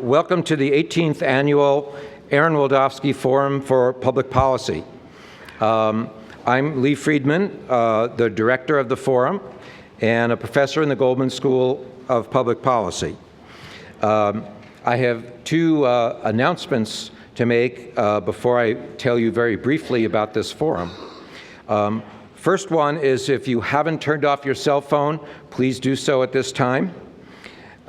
Welcome to the 18th Annual Aaron Wildavsky Forum for Public Policy. I'm Lee Friedman, the director of the forum and a professor in the Goldman School of Public Policy. I have two announcements to make before I tell you very briefly about this forum. First one is, if you haven't turned off your cell phone, please do so at this time.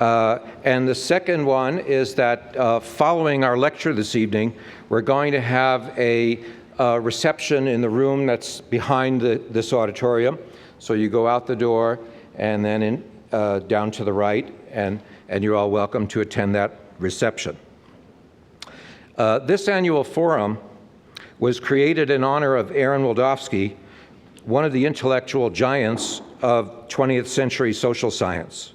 And the second one is that following our lecture this evening, we're going to have a reception in the room that's behind this auditorium. So you go out the door and then down to the right, and you're all welcome to attend that reception. This annual forum was created in honor of Aaron Wildavsky, one of the intellectual giants of 20th century social science.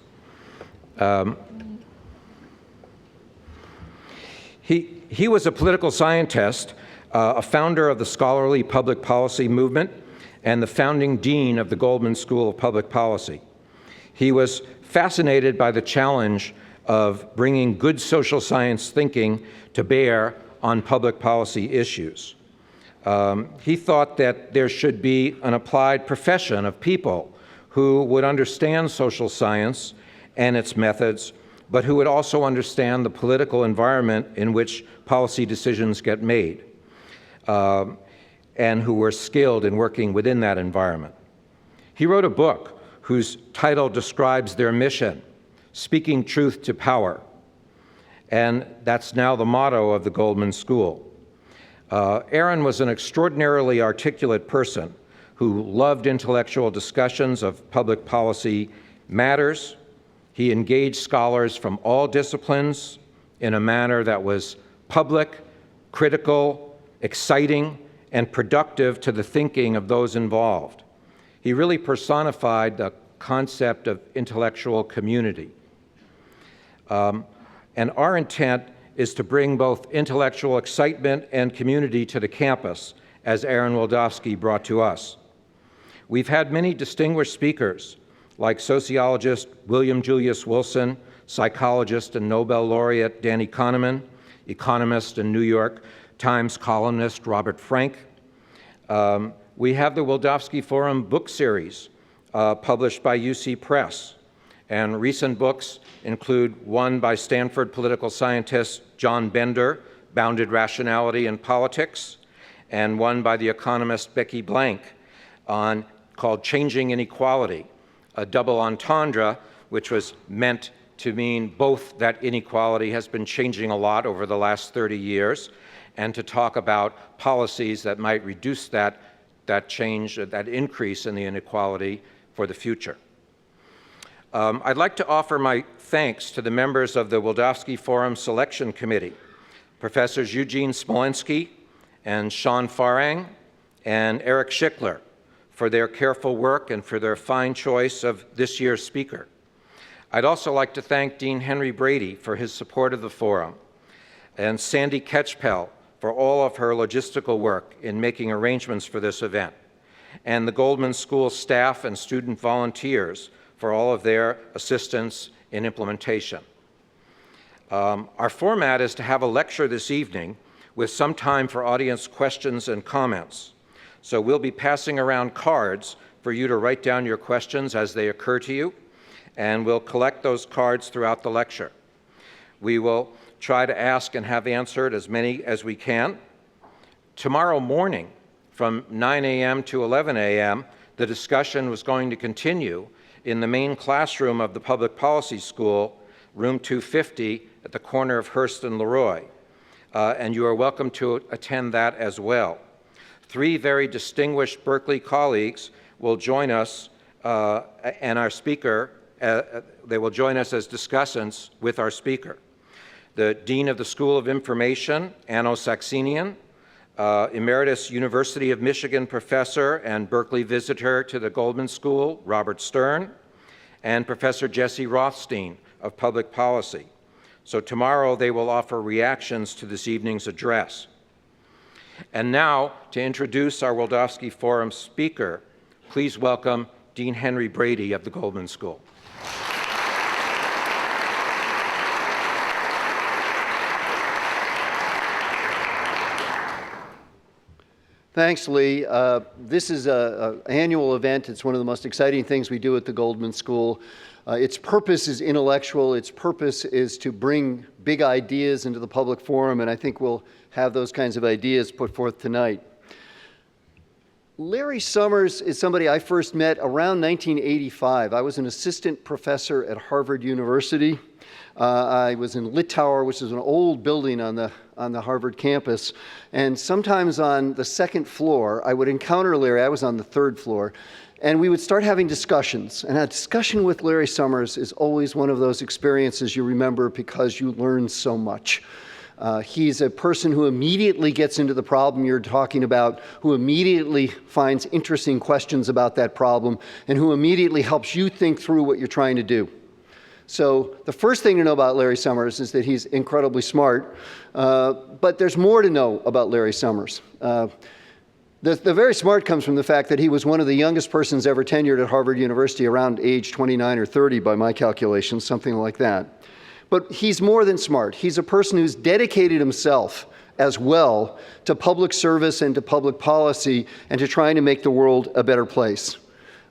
He was a political scientist, a founder of the scholarly public policy movement, and the founding dean of the Goldman School of Public Policy. He was fascinated by the challenge of bringing good social science thinking to bear on public policy issues. He thought that there should be an applied profession of people who would understand social science and its methods, but who would also understand the political environment in which policy decisions get made, and who were skilled in working within that environment. He wrote a book whose title describes their mission, Speaking Truth to Power, and that's now the motto of the Goldman School. Aaron was an extraordinarily articulate person who loved intellectual discussions of public policy matters. He engaged scholars from all disciplines in a manner that was public, critical, exciting, and productive to the thinking of those involved. He really personified the concept of intellectual community. And our intent is to bring both intellectual excitement and community to the campus, as Aaron Wildavsky brought to us. We've had many distinguished speakers, like sociologist William Julius Wilson, psychologist and Nobel laureate Danny Kahneman, economist and New York Times columnist Robert Frank. We have the Wildavsky Forum book series published by UC Press, and recent books include one by Stanford political scientist John Bender, Bounded Rationality in Politics, and one by the economist Becky Blank called Changing Inequality, a double entendre, which was meant to mean both that inequality has been changing a lot over the last 30 years, and to talk about policies that might reduce that change, that increase in the inequality for the future. I'd like to offer my thanks to the members of the Wildavsky Forum Selection Committee, Professors Eugene Smolensky and Sean Farang and Eric Schickler, for their careful work and for their fine choice of this year's speaker. I'd also like to thank Dean Henry Brady for his support of the forum, and Sandy Ketchpel for all of her logistical work in making arrangements for this event, and the Goldman School staff and student volunteers for all of their assistance in implementation. Our format is to have a lecture this evening with some time for audience questions and comments. So we'll be passing around cards for you to write down your questions as they occur to you, and we'll collect those cards throughout the lecture. We will try to ask and have answered as many as we can. Tomorrow morning, from 9 a.m. to 11 a.m., the discussion was going to continue in the main classroom of the Public Policy School, room 250 at the corner of Hearst and Leroy. And you are welcome to attend that as well. Three very distinguished Berkeley colleagues will join us, and our speaker, they will join us as discussants with our speaker. The Dean of the School of Information, Anno Saxenian, Emeritus University of Michigan professor and Berkeley visitor to the Goldman School, Robert Stern, and Professor Jesse Rothstein of Public Policy. So tomorrow they will offer reactions to this evening's address. And now, to introduce our Wildavsky Forum speaker, please welcome Dean Henry Brady of the Goldman School. Thanks, Lee. This is an annual event. It's one of the most exciting things we do at the Goldman School. Its purpose is intellectual. Its purpose is to bring big ideas into the public forum, and I think we'll have those kinds of ideas put forth tonight. Larry Summers is somebody I first met around 1985. I was an assistant professor at Harvard University. I was in Lit Tower, which is an old building on the Harvard campus. And sometimes on the second floor, I would encounter Larry. I was on the third floor. And we would start having discussions. And a discussion with Larry Summers is always one of those experiences you remember because you learn so much. He's a person who immediately gets into the problem you're talking about, who immediately finds interesting questions about that problem, and who immediately helps you think through what you're trying to do. So the first thing to know about Larry Summers is that he's incredibly smart, but there's more to know about Larry Summers. The very smart comes from the fact that he was one of the youngest persons ever tenured at Harvard University, around age 29 or 30 by my calculations, something like that. But he's more than smart. He's a person who's dedicated himself as well to public service and to public policy and to trying to make the world a better place.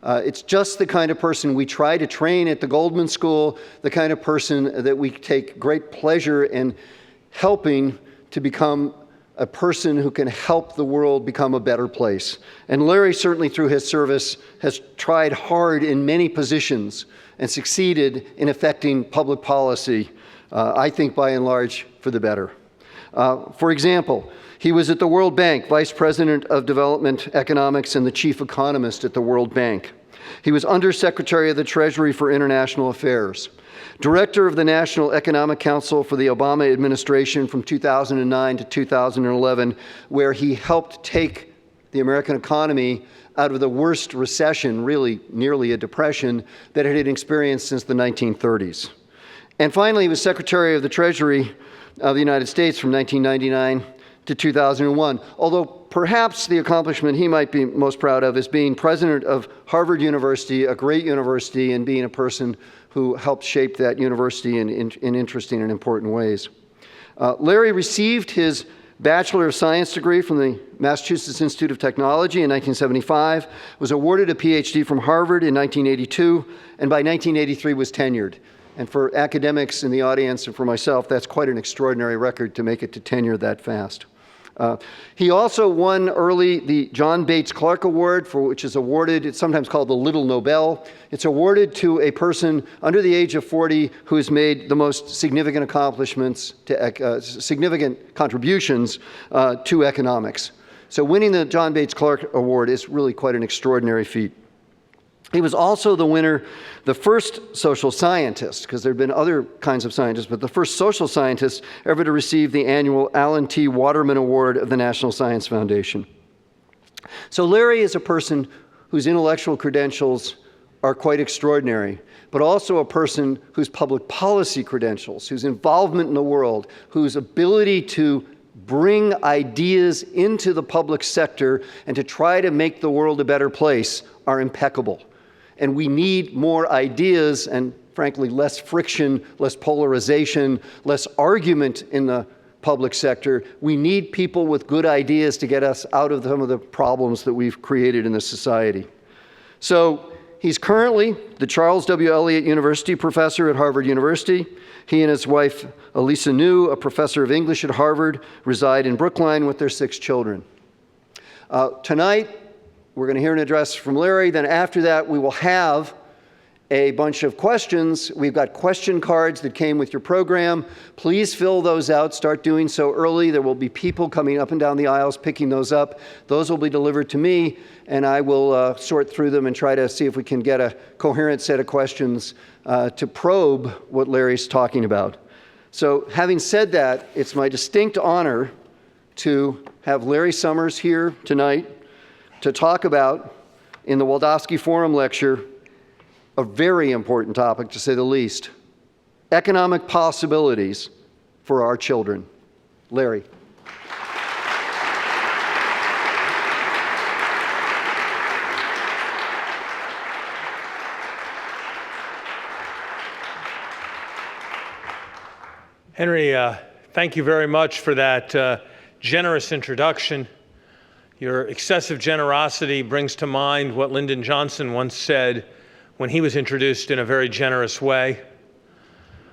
It's just the kind of person we try to train at the Goldman School, the kind of person that we take great pleasure in helping to become a person who can help the world become a better place. And Larry, certainly through his service, has tried hard in many positions and succeeded in affecting public policy, I think by and large, for the better. For example, he was at the World Bank, Vice President of Development Economics and the Chief Economist at the World Bank. He was Undersecretary of the Treasury for International Affairs, Director of the National Economic Council for the Obama administration from 2009 to 2011, where he helped take the American economy out of the worst recession, really nearly a depression, that it had experienced since the 1930s. And finally, he was Secretary of the Treasury of the United States from 1999 to 2001, although perhaps the accomplishment he might be most proud of is being president of Harvard University, a great university, and being a person who helped shape that university in interesting and important ways. Larry received his Bachelor of Science degree from the Massachusetts Institute of Technology in 1975, was awarded a PhD from Harvard in 1982, and by 1983 was tenured. And for academics in the audience and for myself, that's quite an extraordinary record to make it to tenure that fast. He also won early the John Bates Clark Award, which is awarded, it's sometimes called the Little Nobel. It's awarded to a person under the age of 40 who has made the most significant accomplishments, significant contributions to economics. So winning the John Bates Clark Award is really quite an extraordinary feat. He was also the winner, the first social scientist, because there have been other kinds of scientists, but the first social scientist ever to receive the annual Alan T. Waterman Award of the National Science Foundation. So Larry is a person whose intellectual credentials are quite extraordinary, but also a person whose public policy credentials, whose involvement in the world, whose ability to bring ideas into the public sector and to try to make the world a better place are impeccable. And we need more ideas and, frankly, less friction, less polarization, less argument in the public sector. We need people with good ideas to get us out of some of the problems that we've created in the society. So he's currently the Charles W. Eliot University professor at Harvard University. He and his wife, Elisa New, a professor of English at Harvard, reside in Brookline with their 6 children. Tonight, we're going to hear an address from Larry. Then after that, we will have a bunch of questions. We've got question cards that came with your program. Please fill those out. Start doing so early. There will be people coming up and down the aisles picking those up. Those will be delivered to me, and I will sort through them and try to see if we can get a coherent set of questions to probe what Larry's talking about. So having said that, it's my distinct honor to have Larry Summers here tonight to talk about, in the Wildavsky Forum lecture, a very important topic, to say the least, economic possibilities for our children. Larry. Henry, thank you very much for that generous introduction. Your excessive generosity brings to mind what Lyndon Johnson once said when he was introduced in a very generous way.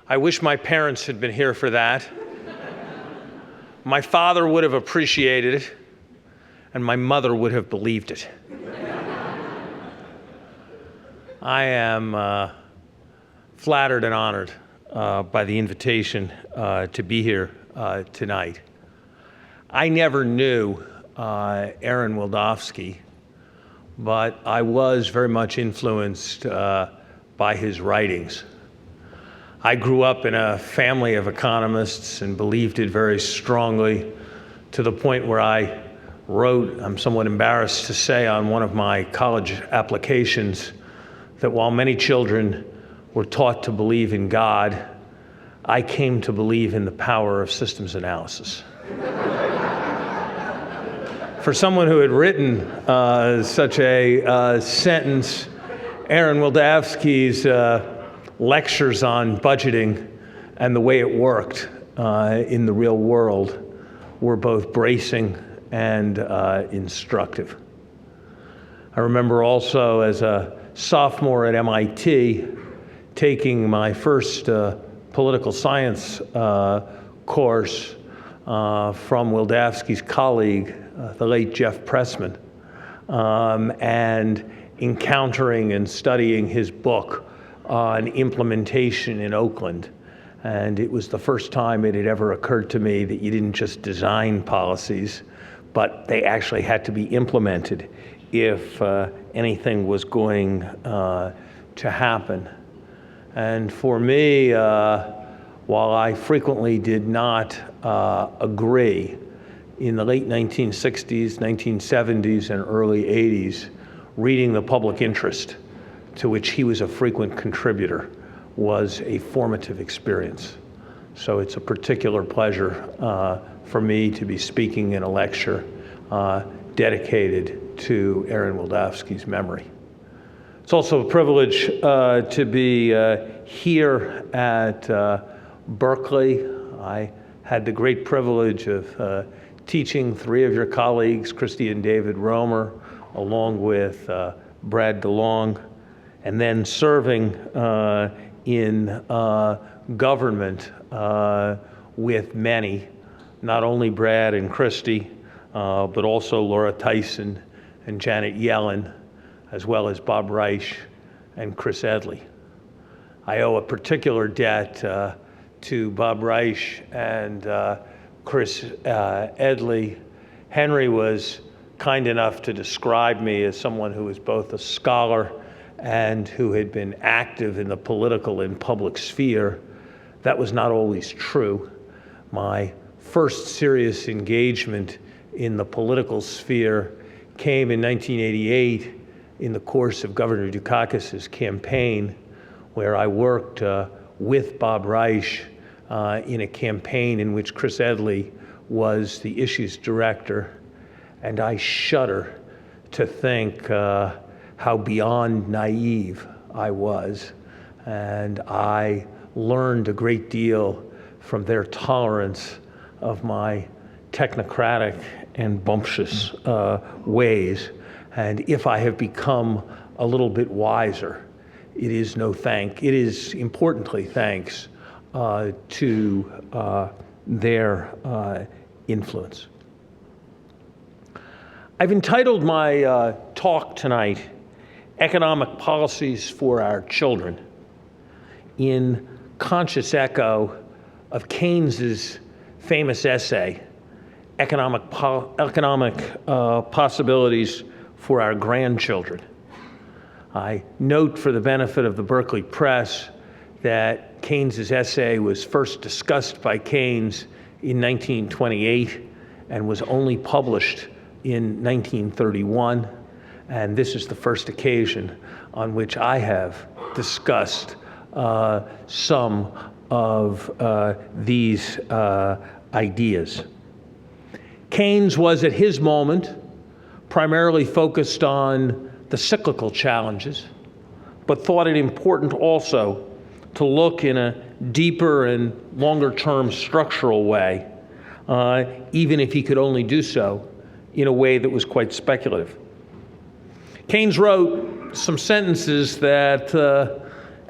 I wish my parents had been here for that. My father would have appreciated it, and my mother would have believed it. I am flattered and honored by the invitation to be here tonight. I never knew Aaron Wildavsky, but I was very much influenced by his writings. I grew up in a family of economists and believed it very strongly, to the point where I wrote, I'm somewhat embarrassed to say, on one of my college applications, that while many children were taught to believe in God, I came to believe in the power of systems analysis. For someone who had written such a sentence, Aaron Wildavsky's lectures on budgeting and the way it worked in the real world were both bracing and instructive. I remember also, as a sophomore at MIT, taking my first political science course from Wildavsky's colleague, the late Jeff Pressman, and encountering and studying his book on implementation in Oakland. And it was the first time it had ever occurred to me that you didn't just design policies, but they actually had to be implemented if anything was going to happen. And for me, while I frequently did not agree, in the late 1960s, 1970s, and early 80s, reading The Public Interest, to which he was a frequent contributor, was a formative experience. So it's a particular pleasure for me to be speaking in a lecture dedicated to Aaron Wildavsky's memory. It's also a privilege to be here at Berkeley. I had the great privilege of teaching three of your colleagues, Christy and David Romer, along with Brad DeLong, and then serving in government with many, not only Brad and Christy, but also Laura Tyson and Janet Yellen, as well as Bob Reich and Chris Edley. I owe a particular debt to Bob Reich and Chris Edley. Henry was kind enough to describe me as someone who was both a scholar and who had been active in the political and public sphere. That was not always true. My first serious engagement in the political sphere came in 1988 in the course of Governor Dukakis's campaign, where I worked with Bob Reich in a campaign in which Chris Edley was the issues director. And I shudder to think how beyond naive I was. And I learned a great deal from their tolerance of my technocratic and bumptious ways. And if I have become a little bit wiser, it is importantly thanks to their influence. I've entitled my talk tonight, Economic Policies for Our Children, in conscious echo of Keynes's famous essay, Economic Possibilities for Our Grandchildren. I note for the benefit of the Berkeley Press that Keynes's essay was first discussed by Keynes in 1928 and was only published in 1931. And this is the first occasion on which I have discussed some of these ideas. Keynes was, at his moment, primarily focused on the cyclical challenges, but thought it important also to look in a deeper and longer-term structural way, even if he could only do so in a way that was quite speculative. Keynes wrote some sentences that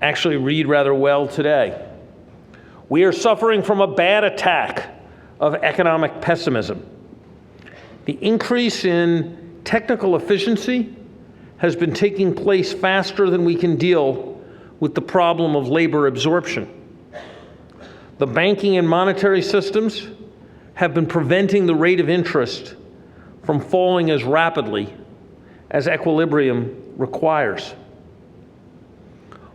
actually read rather well today. We are suffering from a bad attack of economic pessimism. The increase in technical efficiency has been taking place faster than we can deal with the problem of labor absorption. The banking and monetary systems have been preventing the rate of interest from falling as rapidly as equilibrium requires.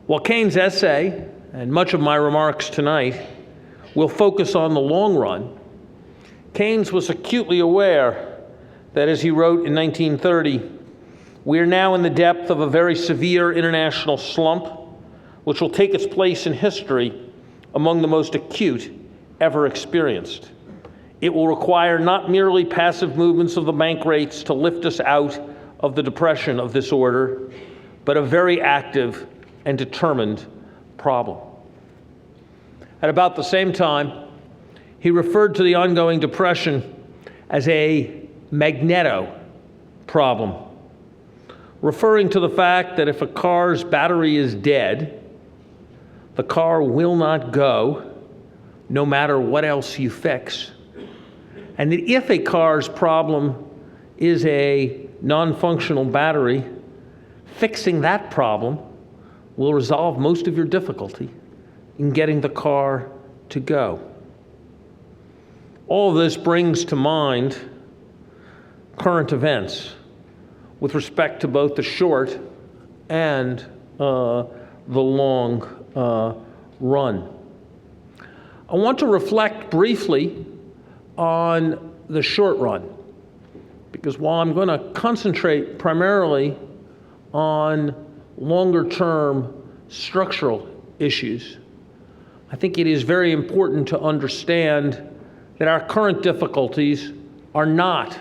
While Keynes' essay, and much of my remarks tonight, will focus on the long run, Keynes was acutely aware that, as he wrote in 1930, we are now in the depth of a very severe international slump, which will take its place in history among the most acute ever experienced. It will require not merely passive movements of the bank rates to lift us out of the depression of this order, but a very active and determined problem. At about the same time, he referred to the ongoing depression as a magneto problem, referring to the fact that if a car's battery is dead, the car will not go, no matter what else you fix. And that if a car's problem is a non-functional battery, fixing that problem will resolve most of your difficulty in getting the car to go. All of this brings to mind current events with respect to both the short and the long run. I want to reflect briefly on the short run, because while I'm going to concentrate primarily on longer-term structural issues, I think it is very important to understand that our current difficulties are not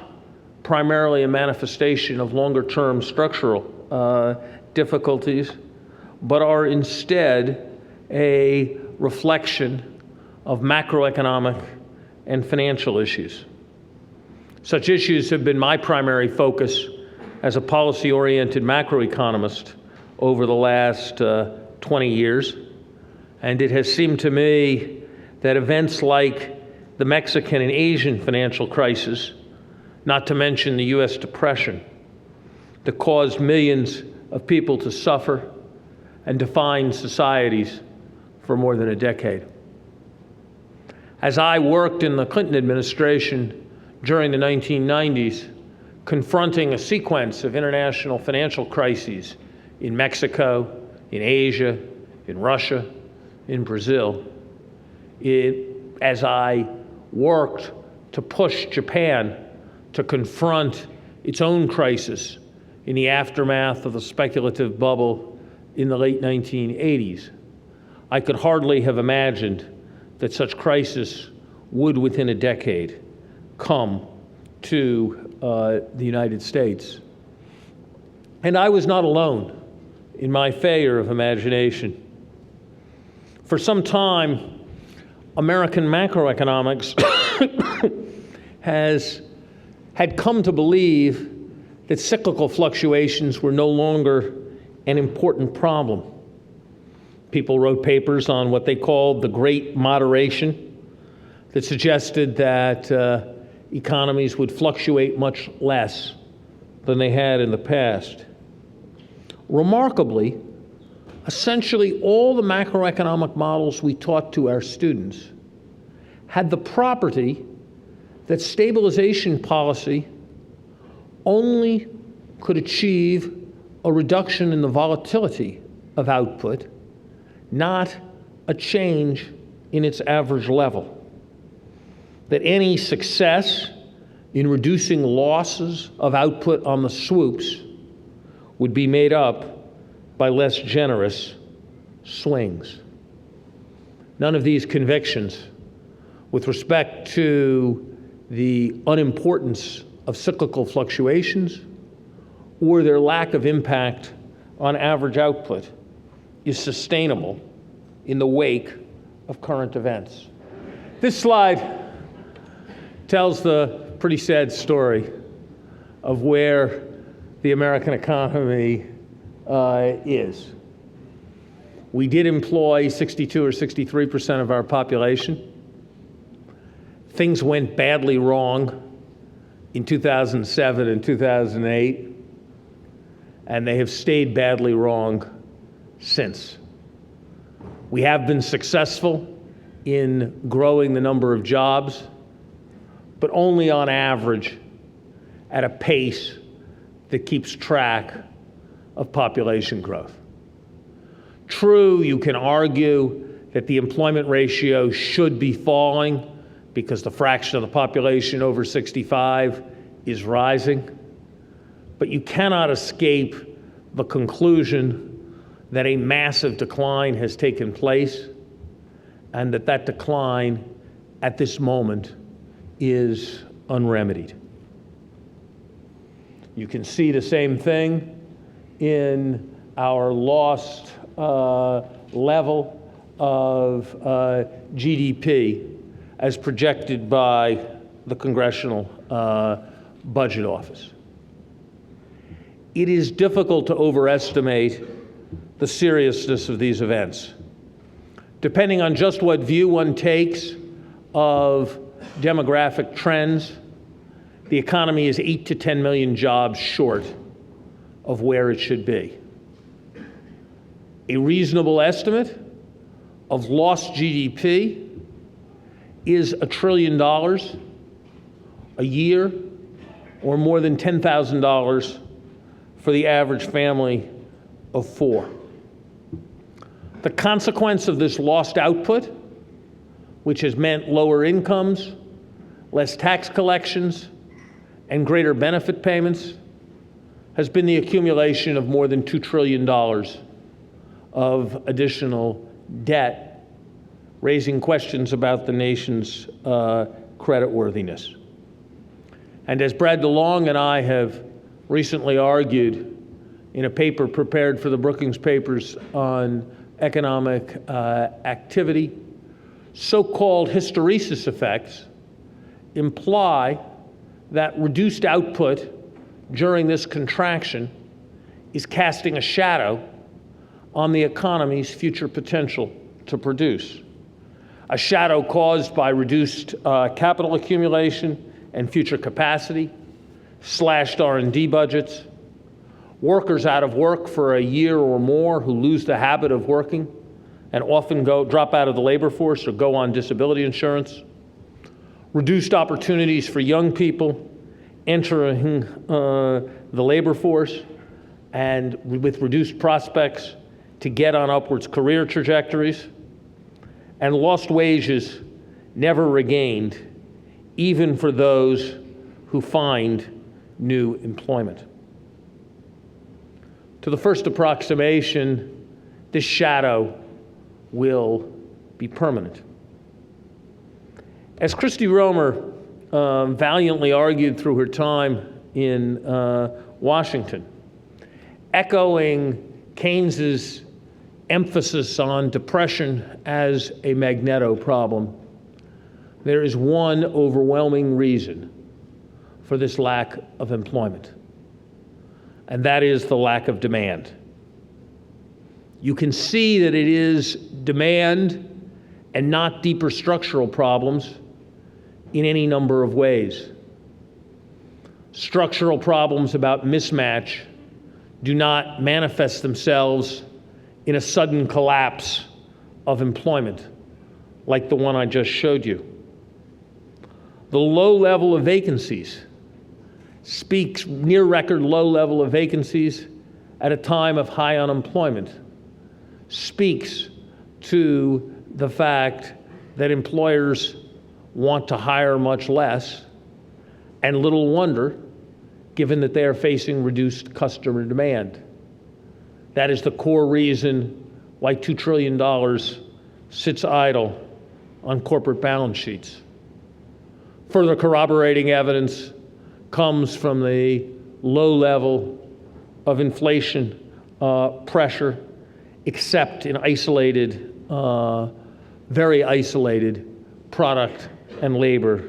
primarily a manifestation of longer-term structural difficulties, but are instead a reflection of macroeconomic and financial issues. Such issues have been my primary focus as a policy-oriented macroeconomist over the last 20 years, and it has seemed to me that events like the Mexican and Asian financial crisis, not to mention the US Depression, that caused millions of people to suffer and defined societies for more than a decade. As I worked in the Clinton administration during the 1990s, confronting a sequence of international financial crises in Mexico, in Asia, in Russia, in Brazil, as I worked to push Japan to confront its own crisis in the aftermath of the speculative bubble in the late 1980s, I could hardly have imagined that such crisis would, within a decade, come to the United States. And I was not alone in my failure of imagination. For some time, American macroeconomics had come to believe that cyclical fluctuations were no longer an important problem. People wrote papers on what they called the Great Moderation that suggested that economies would fluctuate much less than they had in the past. Remarkably, essentially all the macroeconomic models we taught to our students had the property that stabilization policy only could achieve a reduction in the volatility of output, not a change in its average level. That any success in reducing losses of output on the swoops would be made up by less generous swings. None of these convictions, with respect to the unimportance of cyclical fluctuations or their lack of impact on average output, is sustainable in the wake of current events. This slide tells the pretty sad story of where the American economy is. We did employ 62 or 63% of our population. Things went badly wrong in 2007 and 2008, and they have stayed badly wrong since. We have been successful in growing the number of jobs, but only on average at a pace that keeps track of population growth. True, you can argue that the employment ratio should be falling because the fraction of the population over 65 is rising, but you cannot escape the conclusion that a massive decline has taken place and that decline at this moment is unremedied. You can see the same thing in our lost level of GDP as projected by the Congressional Budget Office. It is difficult to overestimate the seriousness of these events. Depending on just what view one takes of demographic trends, the economy is 8 to 10 million jobs short of where it should be. A reasonable estimate of lost GDP is $1 trillion a year, or more than $10,000 for the average family of 4. The consequence of this lost output, which has meant lower incomes, less tax collections, and greater benefit payments, has been the accumulation of more than $2 trillion of additional debt, raising questions about the nation's creditworthiness. And as Brad DeLong and I have recently argued in a paper prepared for the Brookings Papers on economic activity, so-called hysteresis effects imply that reduced output during this contraction is casting a shadow on the economy's future potential to produce. A shadow caused by reduced capital accumulation and future capacity, slashed R&D budgets, workers out of work for a year or more who lose the habit of working and often drop out of the labor force or go on disability insurance, reduced opportunities for young people entering the labor force and with reduced prospects to get on upwards career trajectories, and lost wages never regained, even for those who find new employment. To the first approximation, this shadow will be permanent. As Christy Romer valiantly argued through her time in Washington, echoing Keynes's emphasis on depression as a magneto problem, there is one overwhelming reason for this lack of employment, and that is the lack of demand. You can see that it is demand and not deeper structural problems in any number of ways. Structural problems about mismatch do not manifest themselves in a sudden collapse of employment like the one I just showed you. The low level of vacancies speaks near record low level of vacancies at a time of high unemployment, speaks to the fact that employers want to hire much less, and little wonder, given that they are facing reduced customer demand. That is the core reason why $2 trillion sits idle on corporate balance sheets. Further corroborating evidence comes from the low level of inflation pressure, except in isolated, very isolated product and labor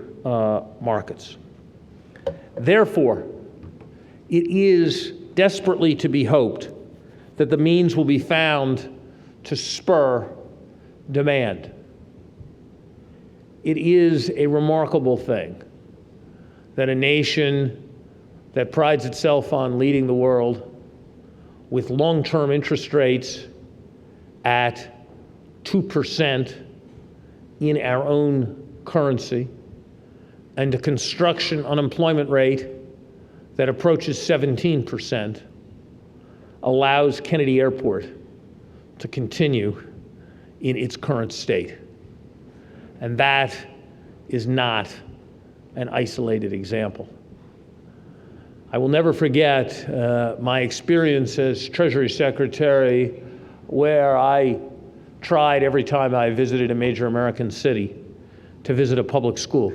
markets. Therefore, it is desperately to be hoped that the means will be found to spur demand. It is a remarkable thing that a nation that prides itself on leading the world with long-term interest rates at 2% in our own currency and a construction unemployment rate that approaches 17% allows Kennedy Airport to continue in its current state. And that is not an isolated example. I will never forget my experience as Treasury Secretary, where I tried every time I visited a major American city to visit a public school,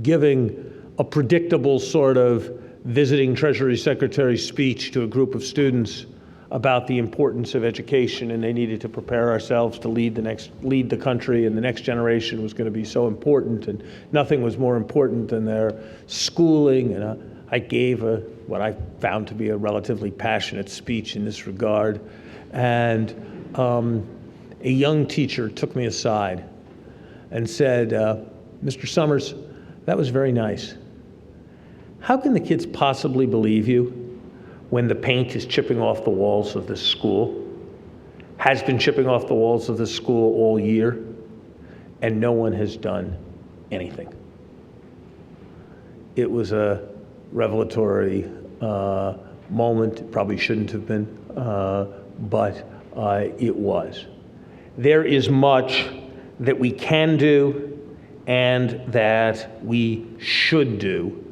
giving a predictable sort of visiting Treasury Secretary speech to a group of students about the importance of education, and they needed to prepare ourselves to lead the country, and the next generation was going to be so important, and nothing was more important than their schooling. And I gave what I found to be a relatively passionate speech in this regard. And a young teacher took me aside and said, "Mr. Summers, that was very nice. How can the kids possibly believe you when the paint is chipping off the walls of this school, has been chipping off the walls of this school all year, and no one has done anything?" It was a revelatory moment. It probably shouldn't have been, but it was. There is much that we can do and that we should do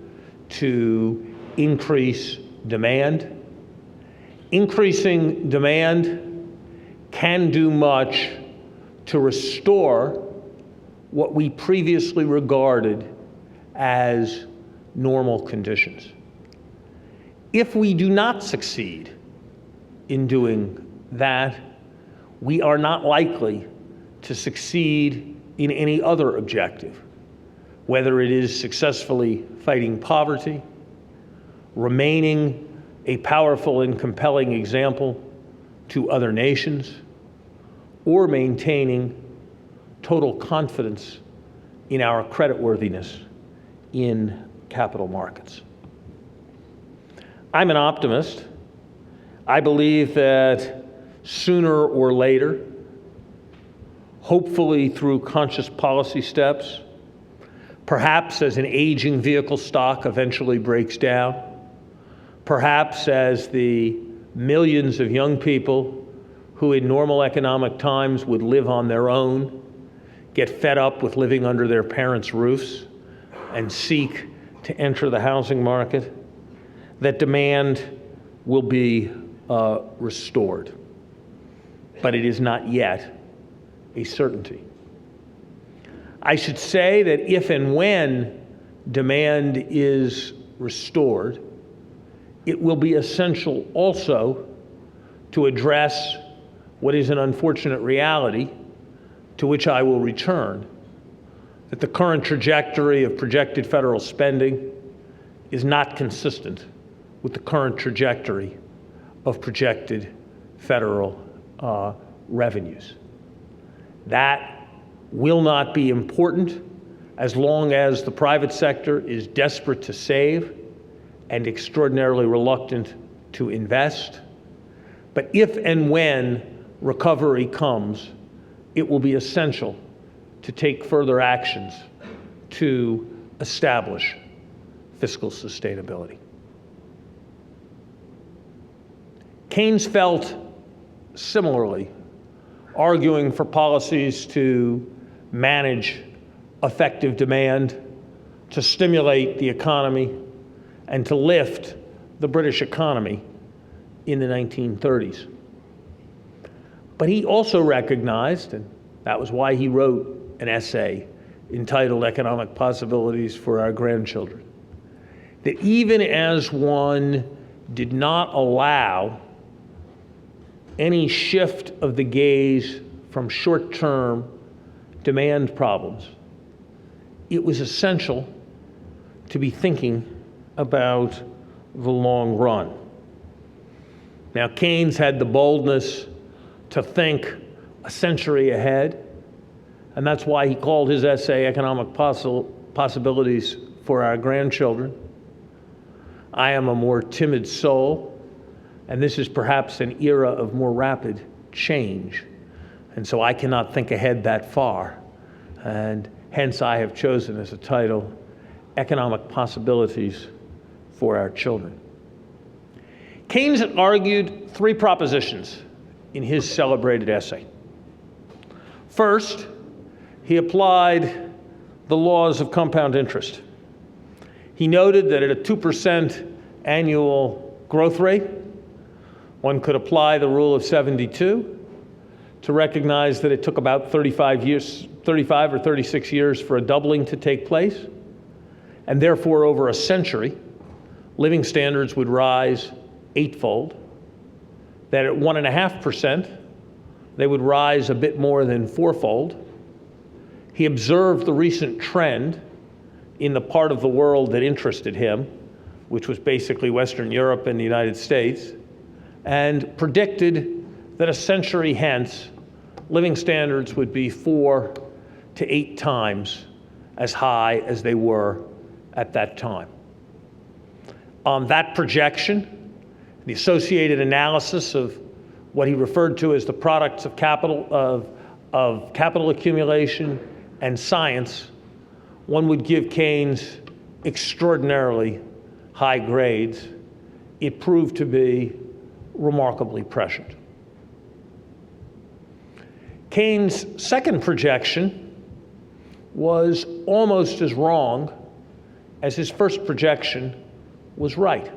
to increase demand. Increasing demand can do much to restore what we previously regarded as normal conditions. If we do not succeed in doing that, we are not likely to succeed in any other objective, whether it is successfully fighting poverty, remaining a powerful and compelling example to other nations, or maintaining total confidence in our creditworthiness in capital markets. I'm an optimist. I believe that sooner or later, hopefully through conscious policy steps, perhaps as an aging vehicle stock eventually breaks down, perhaps as the millions of young people who in normal economic times would live on their own get fed up with living under their parents' roofs and seek to enter the housing market, that demand will be restored. But it is not yet a certainty. I should say that if and when demand is restored, it will be essential also to address what is an unfortunate reality to which I will return, that the current trajectory of projected federal spending is not consistent with the current trajectory of projected federal revenues. That will not be important as long as the private sector is desperate to save and extraordinarily reluctant to invest. But if and when recovery comes, it will be essential to take further actions to establish fiscal sustainability. Keynes felt similarly, arguing for policies to manage effective demand, to stimulate the economy, and to lift the British economy in the 1930s. But he also recognized, and that was why he wrote an essay entitled Economic Possibilities for Our Grandchildren, that even as one did not allow any shift of the gaze from short-term demand problems, it was essential to be thinking about the long run. Now, Keynes had the boldness to think a century ahead, and that's why he called his essay Economic Possibilities for Our Grandchildren. I am a more timid soul, and this is perhaps an era of more rapid change, and so I cannot think ahead that far, and hence I have chosen as a title, Economic Possibilities for Our Children. Keynes argued three propositions in his celebrated essay. First, he applied the laws of compound interest. He noted that at a 2% annual growth rate, one could apply the rule of 72 to recognize that it took about 35 or 36 years for a doubling to take place, and therefore over a century, living standards would rise eightfold, that at 1.5%, they would rise a bit more than fourfold. He observed the recent trend in the part of the world that interested him, which was basically Western Europe and the United States, and predicted that a century hence, living standards would be 4 to 8 times as high as they were at that time. On that projection, the associated analysis of what he referred to as the products of capital accumulation and science, one would give Keynes extraordinarily high grades. It proved to be remarkably prescient. Keynes' second projection was almost as wrong as his first projection was right.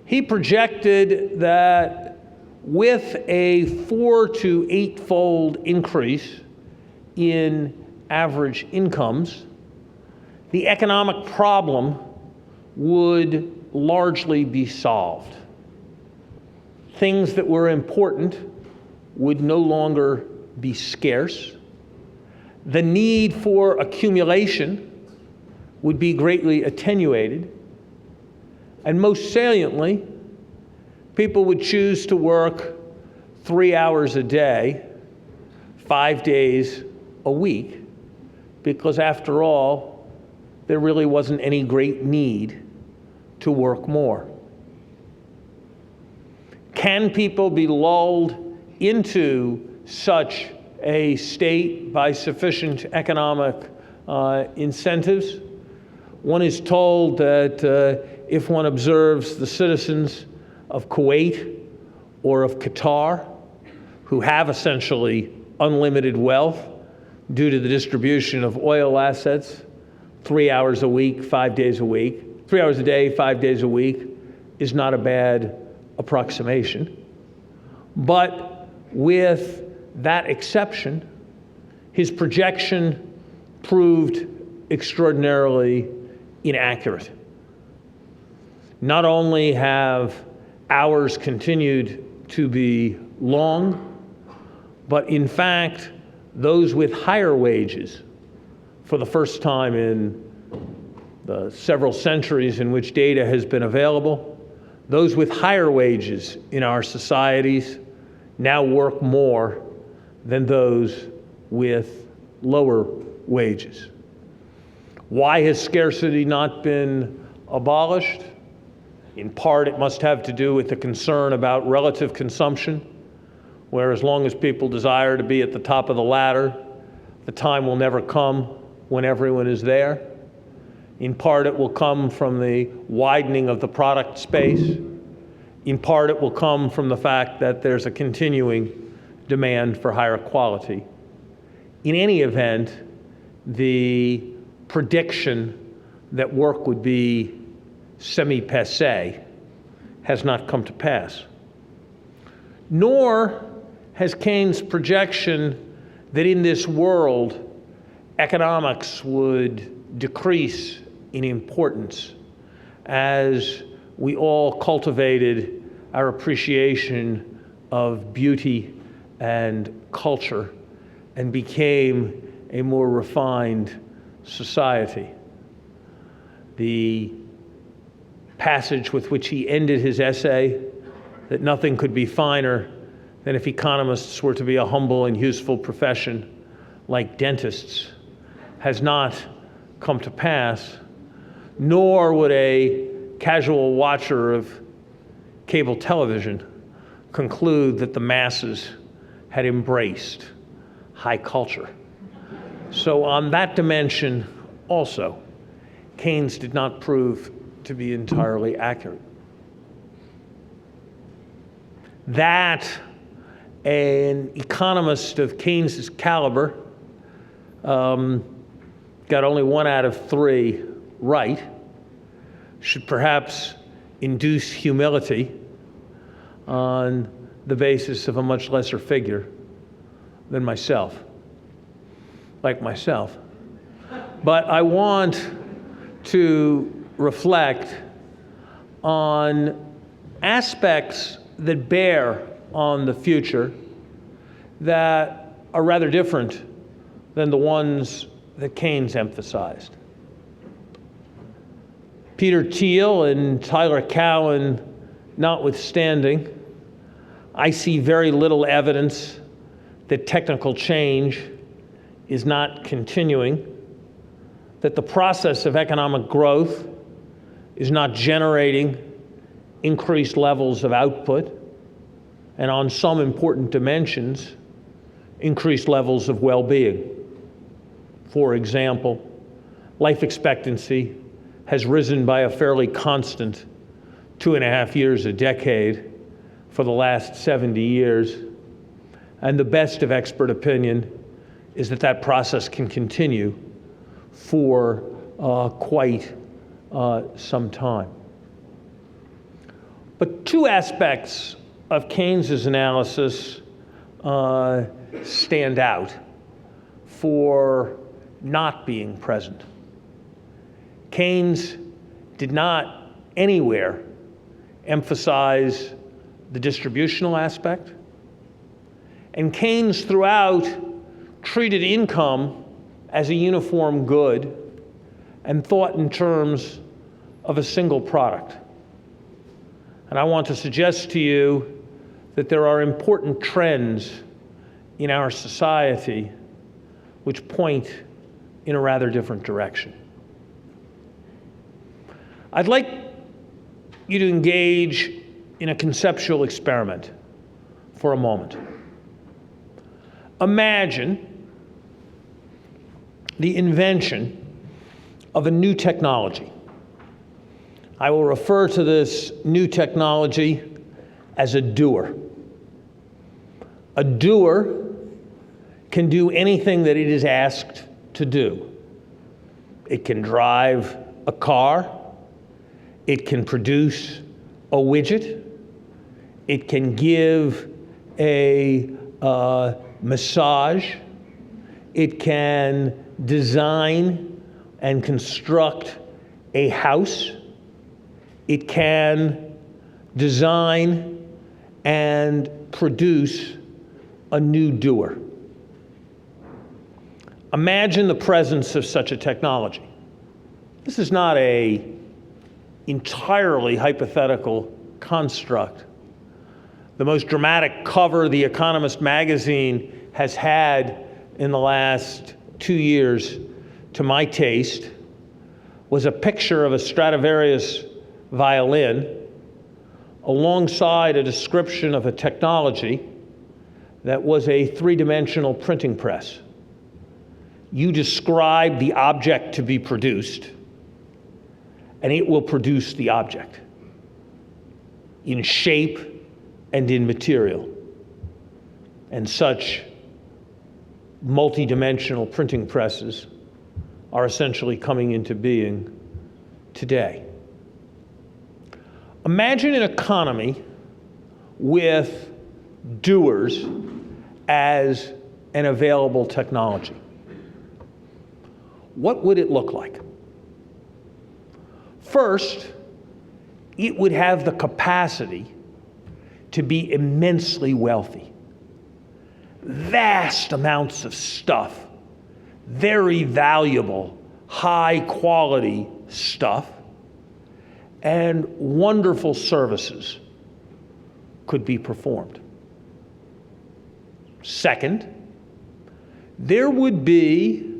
He projected that with a 4 to 8-fold increase in average incomes, the economic problem would largely be solved. Things that were important would no longer be scarce. The need for accumulation would be greatly attenuated. And most saliently, people would choose to work 3 hours a day, 5 days a week, because after all, there really wasn't any great need to work more. Can people be lulled into such a state by sufficient economic incentives? One is told that if one observes the citizens of Kuwait or of Qatar, who have essentially unlimited wealth due to the distribution of oil assets, 3 hours a week, 5 days a week, 3 hours a day, 5 days a week, is not a bad approximation. But with that exception, his projection proved extraordinarily inaccurate. Not only have hours continued to be long, but in fact, those with higher wages, for the first time in the several centuries in which data has been available, those with higher wages in our societies now work more than those with lower wages. Why has scarcity not been abolished? In part, it must have to do with the concern about relative consumption, where as long as people desire to be at the top of the ladder, the time will never come when everyone is there. In part, it will come from the widening of the product space. In part, it will come from the fact that there's a continuing demand for higher quality. In any event, the prediction that work would be semi-passé has not come to pass. Nor has Keynes' projection that in this world, economics would decrease in importance as we all cultivated our appreciation of beauty and culture and became a more refined society. The passage with which he ended his essay, that nothing could be finer than if economists were to be a humble and useful profession like dentists, has not come to pass, nor would a casual watcher of cable television conclude that the masses had embraced high culture. So on that dimension also, Keynes did not prove to be entirely accurate. That an economist of Keynes's caliber got only 1 out of 3 right should perhaps induce humility on the basis of a much lesser figure than myself, like myself. But I want to reflect on aspects that bear on the future that are rather different than the ones that Keynes emphasized. Peter Thiel and Tyler Cowen notwithstanding, I see very little evidence that technical change is not continuing, that the process of economic growth is not generating increased levels of output, and on some important dimensions, increased levels of well-being. For example, life expectancy has risen by a fairly constant 2.5 years a decade for the last 70 years, and the best of expert opinion is that that process can continue for quite some time. But 2 aspects of Keynes's analysis stand out for not being present. Keynes did not anywhere emphasize the distributional aspect, and Keynes throughout treated income as a uniform good and thought in terms of a single product. And I want to suggest to you that there are important trends in our society which point in a rather different direction. I'd like you to engage in a conceptual experiment for a moment. Imagine the invention of a new technology. I will refer to this new technology as a doer. A doer can do anything that it is asked to do. It can drive a car. It can produce a widget. It can give a massage. It can design and construct a house. It can design and produce a new doer. Imagine the presence of such a technology. This is not an entirely hypothetical construct. The most dramatic cover The Economist magazine has had in the last 2 years, to my taste, was a picture of a Stradivarius violin alongside a description of a technology that was a 3-dimensional printing press. You describe the object to be produced, and it will produce the object in shape and in material. And such multi-dimensional printing presses are essentially coming into being today. Imagine an economy with doers as an available technology. What would it look like? First, it would have the capacity to be immensely wealthy. Vast amounts of stuff, very valuable, high quality stuff, and wonderful services could be performed. Second, there would be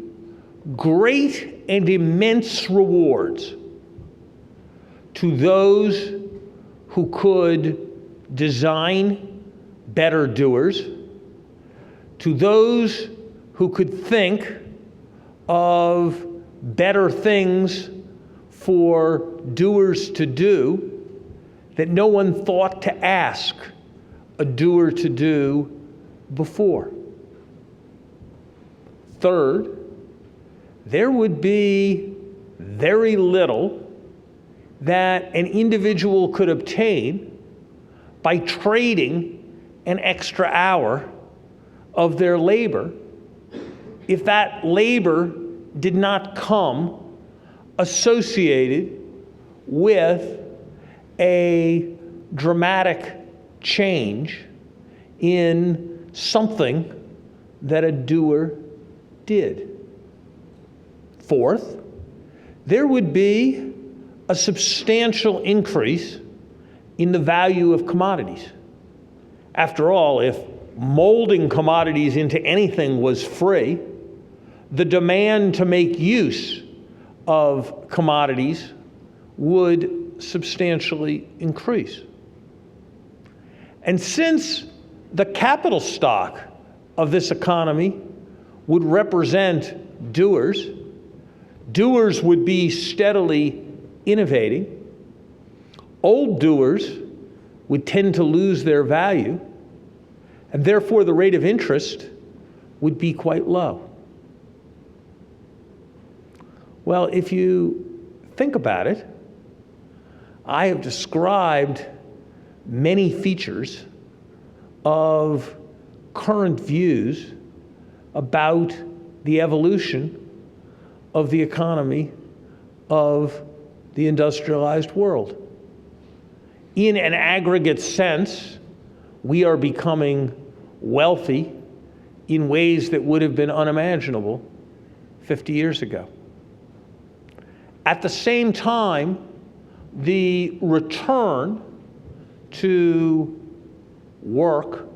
great and immense rewards to those who could design better doers, to those who could think of better things for doers to do that no one thought to ask a doer to do before. Third, there would be very little that an individual could obtain by trading an extra hour of their labor if that labor did not come associated with a dramatic change in something that a doer did. Fourth, there would be a substantial increase in the value of commodities. After all, if molding commodities into anything was free, the demand to make use of commodities would substantially increase. And since the capital stock of this economy would represent doers, doers would be steadily innovating. Old doers would tend to lose their value, and therefore the rate of interest would be quite low. Well, if you think about it, I have described many features of current views about the evolution of the economy of the industrialized world. In an aggregate sense, we are becoming wealthy in ways that would have been unimaginable 50 years ago. At the same time, the return to work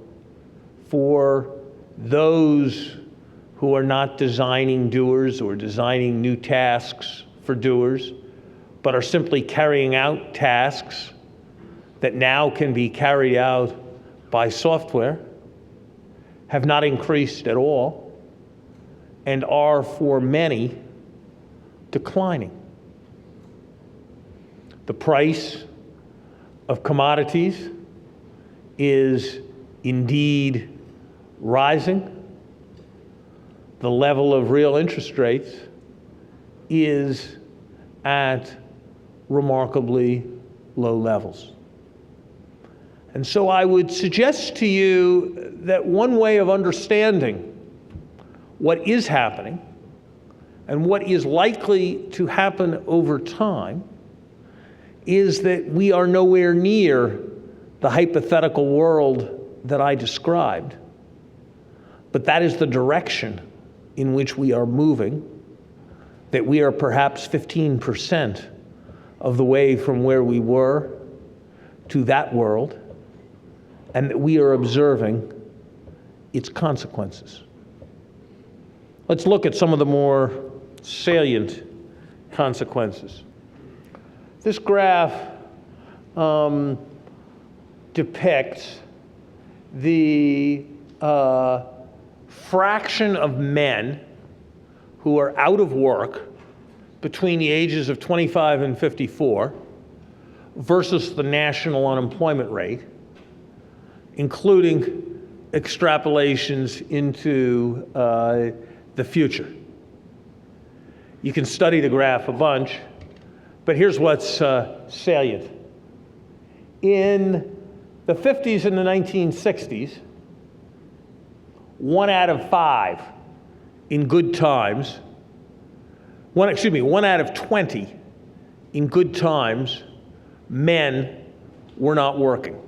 for those who are not designing doers or designing new tasks for doers, but are simply carrying out tasks that now can be carried out by software, have not increased at all and are for many declining. The price of commodities is indeed rising. The level of real interest rates is at remarkably low levels. And so I would suggest to you that one way of understanding what is happening and what is likely to happen over time is that we are nowhere near the hypothetical world that I described, but that is the direction in which we are moving, that we are perhaps 15% of the way from where we were to that world, and that we are observing its consequences. Let's look at some of the more salient consequences. This graph depicts the fraction of men who are out of work between the ages of 25 and 54 versus the national unemployment rate, including extrapolations into the future. You can study the graph a bunch, but here's what's salient. In the 50s and the 1960s, 1 out of 5 in good times, 1 out of 20 in good times, men were not working.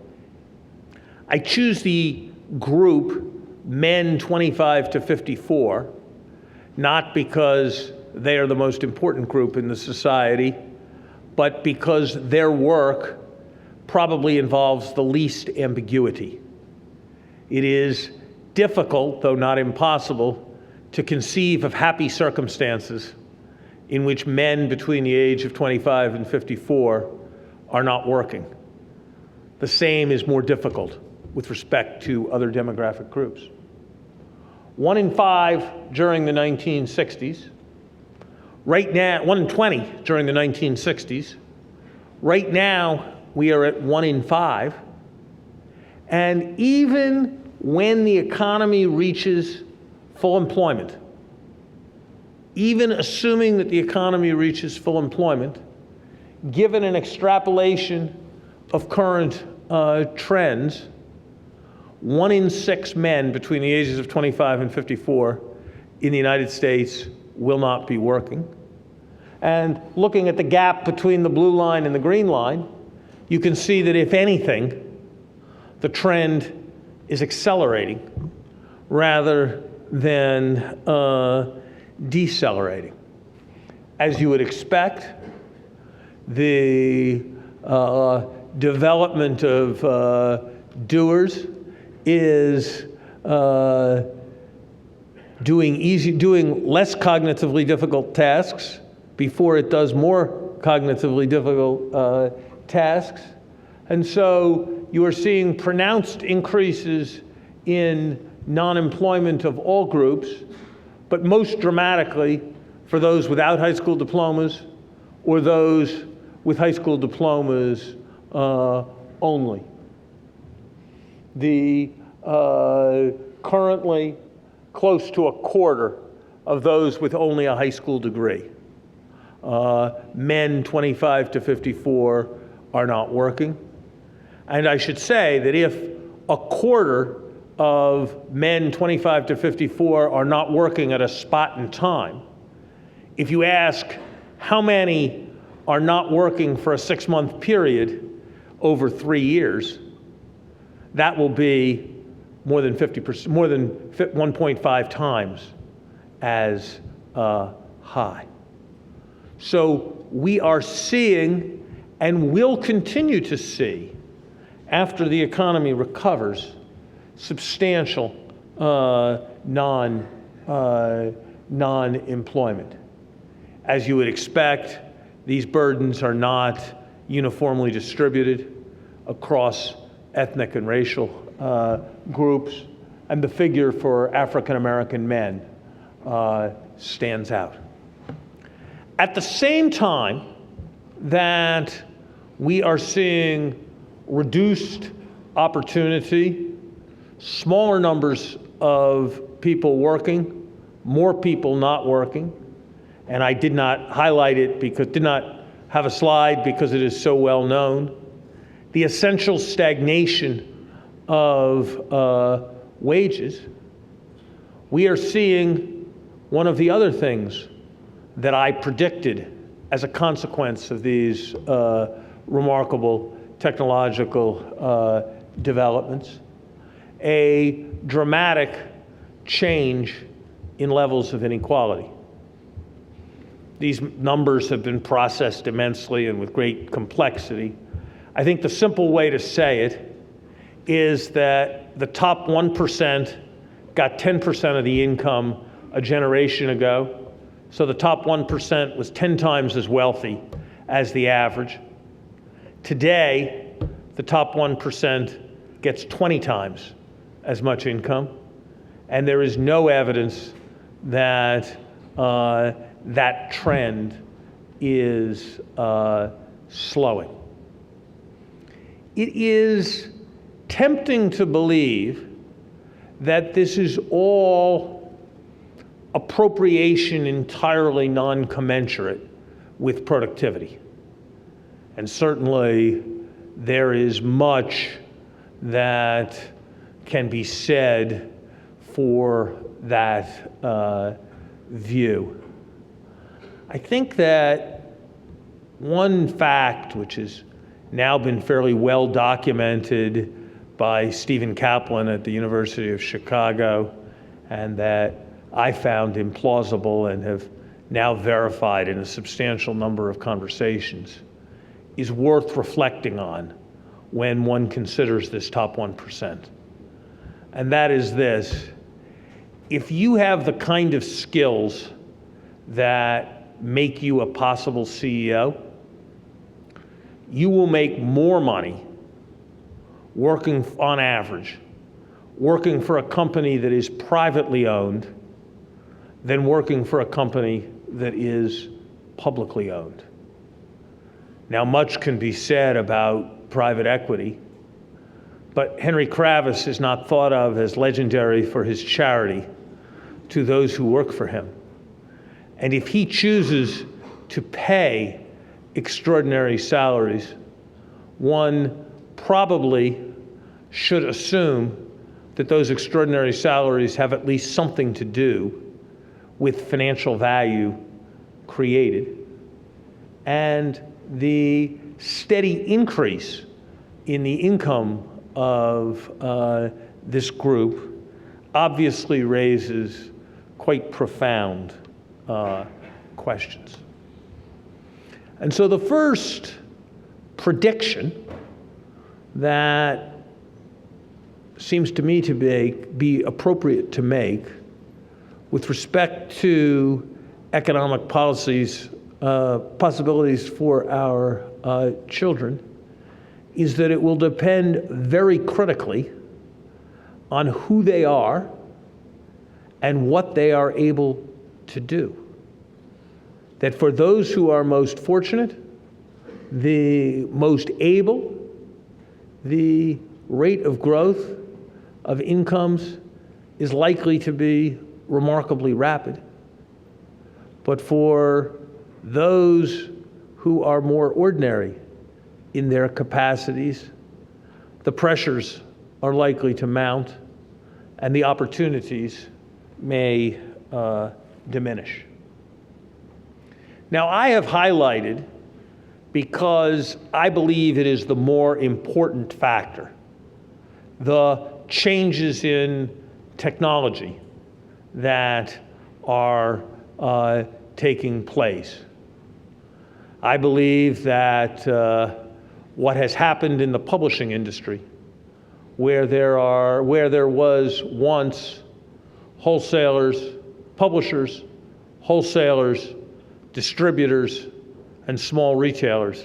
I choose the group men 25 to 54, not because they are the most important group in the society, but because their work probably involves the least ambiguity. It is difficult, though not impossible, to conceive of happy circumstances in which men between the age of 25 and 54 are not working. The same is more difficult with respect to other demographic groups. 1 in 5 during the 1960s. Right now, 1 in 20 during the 1960s. Right now, we are at 1 in 5. And even when the economy reaches full employment, even assuming that the economy reaches full employment, given an extrapolation of current trends, 1 in 6 men between the ages of 25 and 54 in the United States will not be working. And looking at the gap between the blue line and the green line, you can see that if anything, the trend is accelerating rather than decelerating. As you would expect, the development of doers is doing less cognitively difficult tasks before it does more cognitively difficult tasks. And so you are seeing pronounced increases in non-employment of all groups, but most dramatically for those without high school diplomas or those with high school diplomas only. The currently close to a quarter of those with only a high school degree. Men 25 to 54 are not working. And I should say that if a quarter of men 25 to 54 are not working at a spot in time, if you ask how many are not working for a 6-month period over 3 years, that will be more than 50%, more than 1.5 times as high. So we are seeing and will continue to see, after the economy recovers, substantial non-employment. As you would expect, these burdens are not uniformly distributed across ethnic and racial groups, and the figure for African American men stands out. At the same time that we are seeing reduced opportunity, smaller numbers of people working, more people not working, and I did not highlight it because did not have a slide because it is so well known, the essential stagnation of wages. We are seeing one of the other things that I predicted as a consequence of these remarkable technological developments, a dramatic change in levels of inequality. These numbers have been processed immensely and with great complexity. I think the simple way to say it is that the top 1% got 10% of the income a generation ago. So the top 1% was 10 times as wealthy as the average. Today, the top 1% gets 20 times as much income. And there is no evidence that that trend is slowing. It is tempting to believe that this is all appropriation entirely non-commensurate with productivity. And certainly there is much that can be said for that view. I think that one fact which has now been fairly well documented by Stephen Kaplan at the University of Chicago, and that I found implausible and have now verified in a substantial number of conversations, is worth reflecting on when one considers this top 1%. And that is this: if you have the kind of skills that make you a possible CEO, you will make more money working, on average, working for a company that is privately owned than working for a company that is publicly owned. Now, much can be said about private equity, but Henry Kravis is not thought of as legendary for his charity to those who work for him. And if he chooses to pay extraordinary salaries, one probably should assume that those extraordinary salaries have at least something to do with financial value created. And the steady increase in the income of this group obviously raises quite profound questions. And so the first prediction that seems to me to be appropriate to make with respect to economic policies, possibilities for our children, is that it will depend very critically on who they are and what they are able to do. That for those who are most fortunate, the most able, the rate of growth of incomes is likely to be remarkably rapid. But for those who are more ordinary in their capacities, the pressures are likely to mount and the opportunities may diminish. Now, I have highlighted, because I believe it is the more important factor, the changes in technology that are taking place. I believe that what has happened in the publishing industry, where there was once wholesalers, publishers, wholesalers, distributors, and small retailers,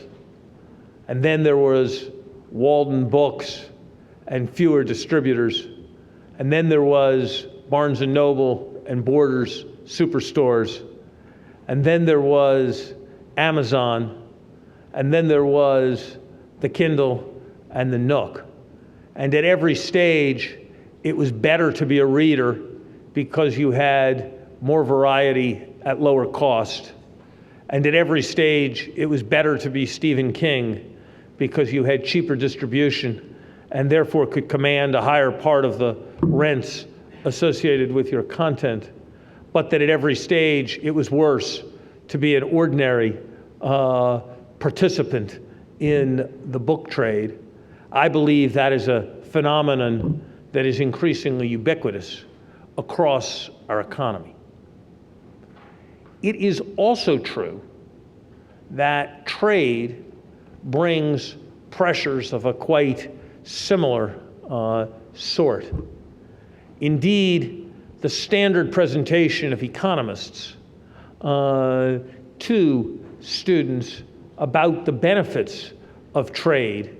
and then there was Walden Books and fewer distributors, and then there was Barnes & Noble and Borders superstores, and then there was Amazon, and then there was the Kindle and the Nook. And at every stage, it was better to be a reader because you had more variety at lower cost. And at every stage, it was better to be Stephen King because you had cheaper distribution and therefore could command a higher part of the rents associated with your content. But that at every stage, it was worse to be an ordinary participant in the book trade. I believe that is a phenomenon that is increasingly ubiquitous across our economy. It is also true that trade brings pressures of a quite similar sort. Indeed, the standard presentation of economists to students about the benefits of trade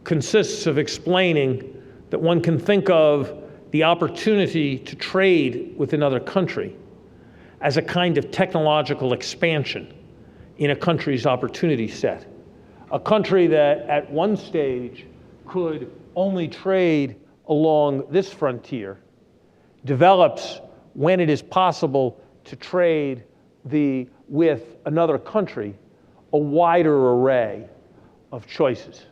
consists of explaining that one can think of the opportunity to trade with another country as a kind of technological expansion in a country's opportunity set. A country that at one stage could only trade along this frontier develops, when it is possible to trade with another country, a wider array of choices.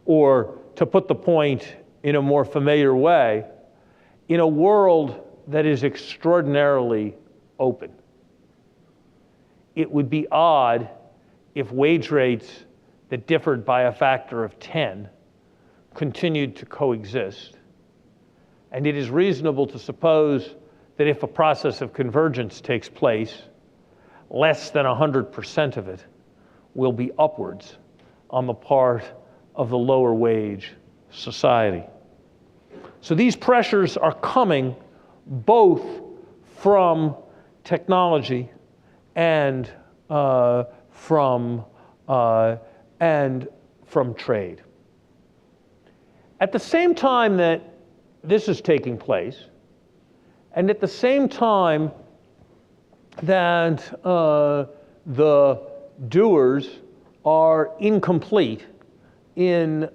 Or, to put the point in a more familiar way, in a world that is extraordinarily open, it would be odd if wage rates that differed by a factor of 10 continued to coexist. And it is reasonable to suppose that if a process of convergence takes place, less than 100% of it will be upwards, on the part of the lower wage society. So these pressures are coming both from technology and from trade. At the same time that this is taking place, and at the same time that the doers are incomplete in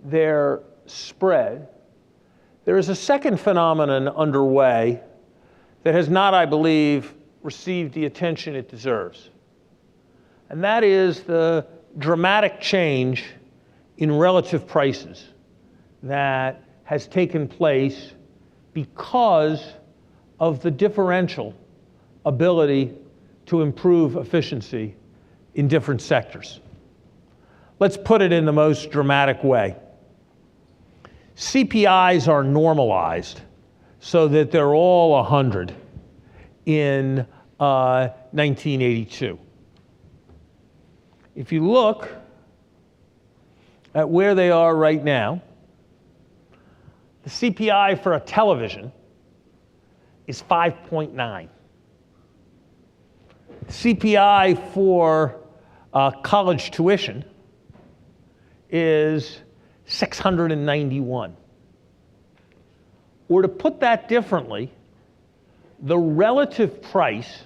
their spread, there is a second phenomenon underway that has not, I believe, received the attention it deserves. And that is the dramatic change in relative prices that has taken place because of the differential ability to improve efficiency in different sectors. Let's put it in the most dramatic way. CPIs are normalized so that they're all 100 in 1982. If you look at where they are right now, the CPI for a television is 5.9. CPI for college tuition is 691. Or to put that differently, the relative price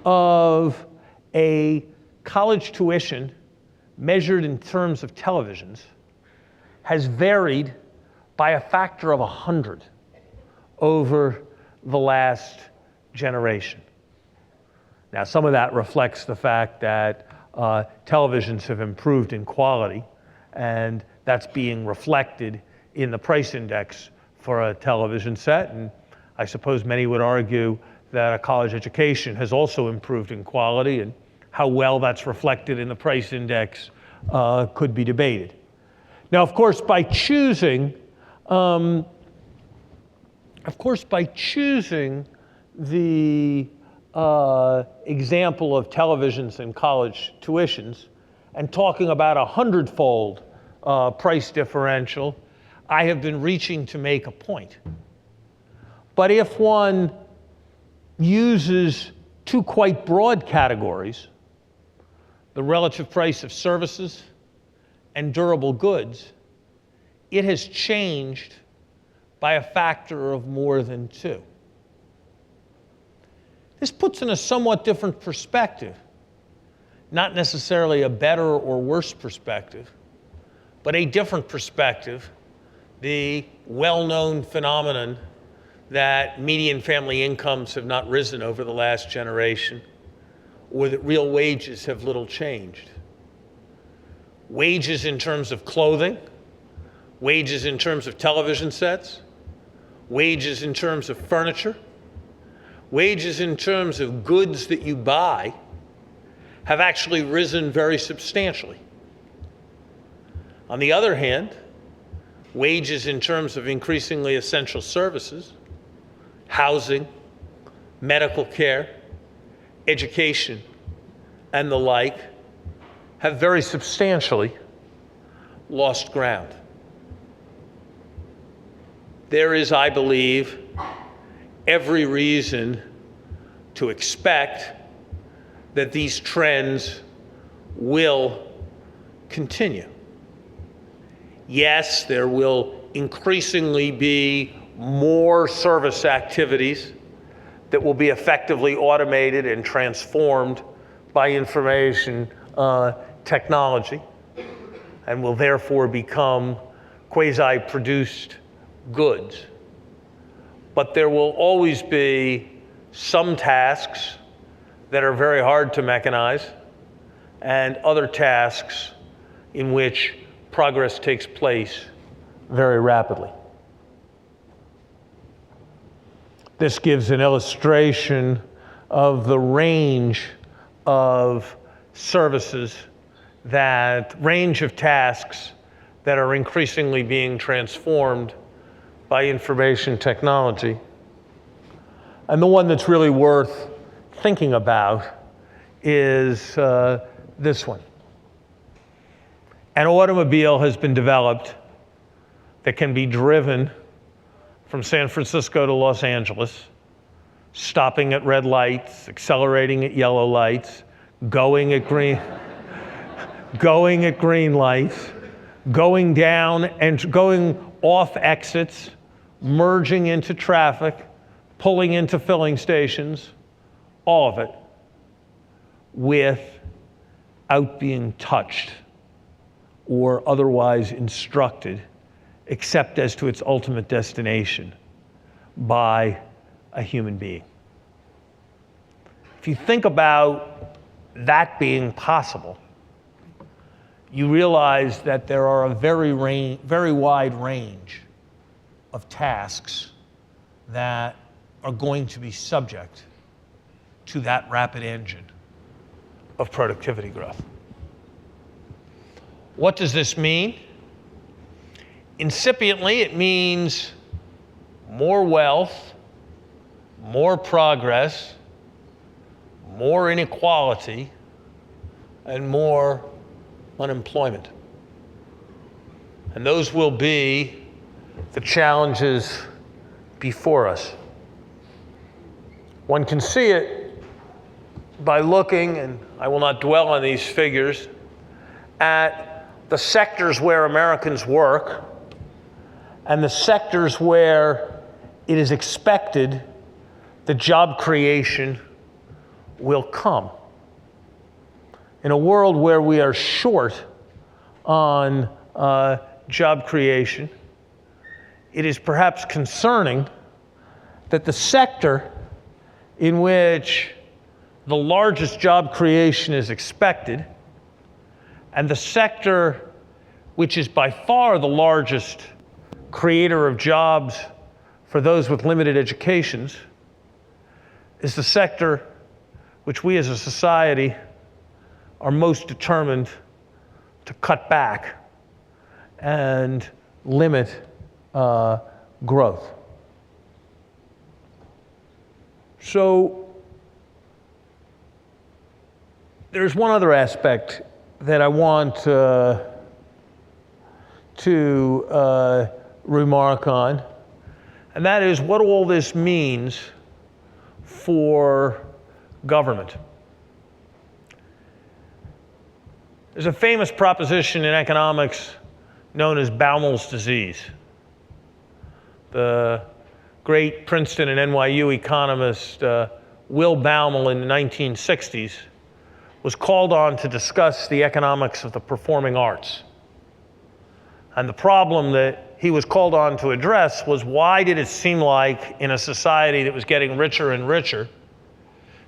of a college tuition measured in terms of televisions has varied by a factor of 100 over the last generation. Now, some of that reflects the fact that televisions have improved in quality, and that's being reflected in the price index for a television set. And I suppose many would argue that a college education has also improved in quality, and how well that's reflected in the price index could be debated. Now, of course, by choosing the example of televisions and college tuitions and talking about a 100-fold price differential, I have been reaching to make a point. But if one uses two quite broad categories, the relative price of services and durable goods, it has changed by a factor of more than 2. This puts in a somewhat different perspective, not necessarily a better or worse perspective, but a different perspective, the well-known phenomenon that median family incomes have not risen over the last generation, or that real wages have little changed. Wages in terms of clothing, wages in terms of television sets, wages in terms of furniture, wages in terms of goods that you buy have actually risen very substantially. On the other hand, wages in terms of increasingly essential services, housing, medical care, education, and the like, have very substantially lost ground. There is, I believe, every reason to expect that these trends will continue. Yes, there will increasingly be more service activities that will be effectively automated and transformed by information technology, and will therefore become quasi-produced goods. But there will always be some tasks that are very hard to mechanize, and other tasks in which progress takes place very rapidly. This gives an illustration of the range of services, that range of tasks that are increasingly being transformed by information technology. And the one that's really worth thinking about is this one. an automobile has been developed that can be driven from San Francisco to Los Angeles, stopping at red lights, accelerating at yellow lights, going at green lights, going down and going off exits, merging into traffic, pulling into filling stations, all of it without being touched or otherwise instructed, except as to its ultimate destination by a human being. If you think about that being possible, you realize that there are a very wide range of tasks that are going to be subject to that rapid engine of productivity growth. What does this mean? Incipiently, it means more wealth, more progress, more inequality, and more unemployment. And those will be the challenges before us. One can see it by looking, and I will not dwell on these figures, at the sectors where Americans work and the sectors where it is expected that job creation will come. In a world where we are short on job creation, it is perhaps concerning that the sector in which the largest job creation is expected and the sector which is by far the largest creator of jobs for those with limited educations is the sector which we as a society are most determined to cut back and limit growth. So there's one other aspect that I want to remark on, and that is what all this means for government. There's a famous proposition in economics known as Baumel's disease. The great Princeton and NYU economist Will Baumel in the 1960s was called on to discuss the economics of the performing arts. And the problem that he was called on to address was, why did it seem like in a society that was getting richer and richer,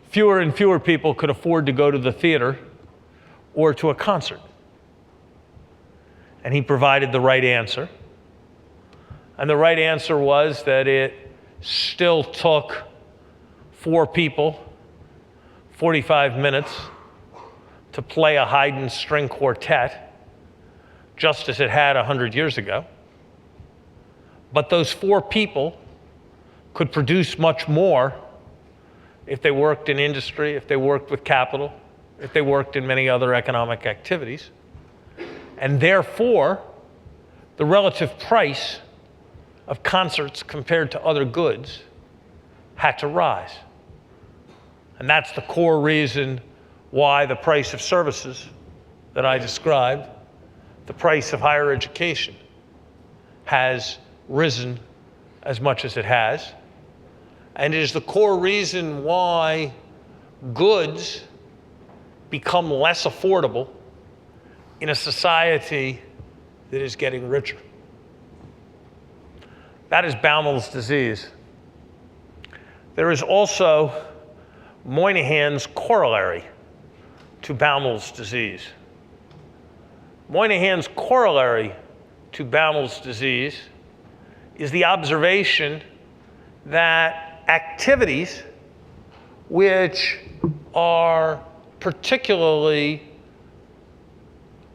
fewer and fewer people could afford to go to the theater or to a concert? And he provided the right answer. And the right answer was that it still took 4 people 45 minutes to play a Haydn string quartet, just as it had 100 years ago. But those 4 people could produce much more if they worked in industry, if they worked with capital, if they worked in many other economic activities. And therefore, the relative price of concerts compared to other goods had to rise. And that's the core reason why the price of services that I described, the price of higher education, has risen as much as it has. And it is the core reason why goods become less affordable in a society that is getting richer. That is Baumel's disease. There is also Moynihan's corollary to Baumel's disease. Moynihan's corollary to Baumel's disease is the observation that activities which are particularly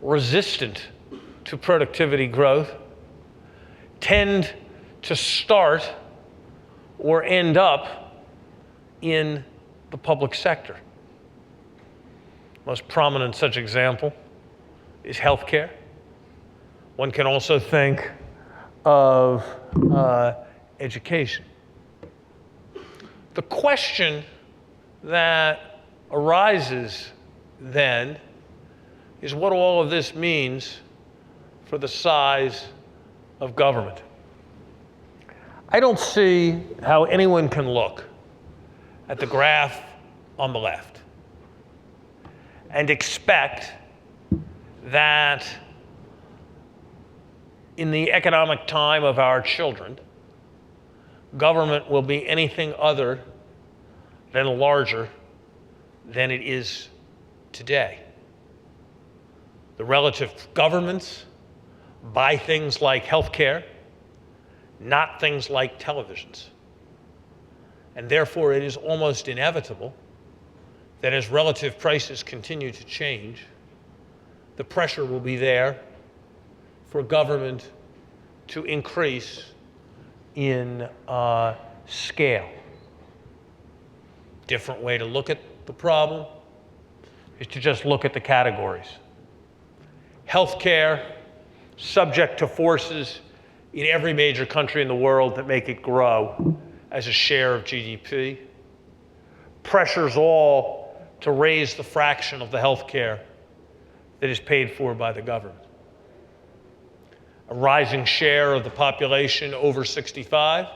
resistant to productivity growth tend to start or end up in the public sector. Most prominent such example is healthcare. One can also think of education. The question that arises then is what all of this means for the size of government. I don't see how anyone can look at the graph on the left and expect that in the economic time of our children, government will be anything other than larger than it is today. The relative governments buy things like healthcare, not things like televisions. And therefore, it is almost inevitable that as relative prices continue to change, the pressure will be there for government to increase in scale. Different way to look at the problem is to just look at the categories. Healthcare, subject to forces in every major country in the world that make it grow as a share of GDP. Pressures all to raise the fraction of the healthcare that is paid for by the government. A rising share of the population over 65,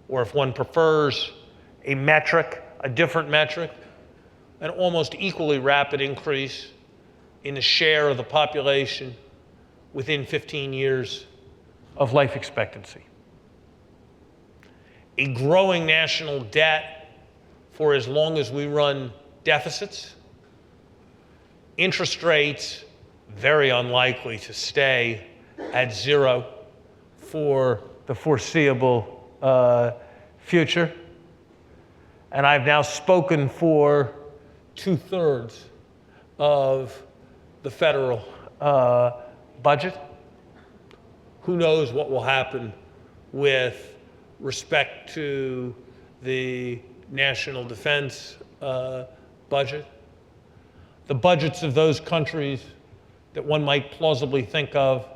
or if one prefers a metric, a different metric, an almost equally rapid increase in the share of the population within 15 years of life expectancy. A growing national debt for as long as we run deficits. Interest rates very unlikely to stay at zero for the foreseeable future. And I've now spoken for 2/3 of the federal budget. Who knows what will happen with respect to the national defense budget. The budgets of those countries that one might plausibly think of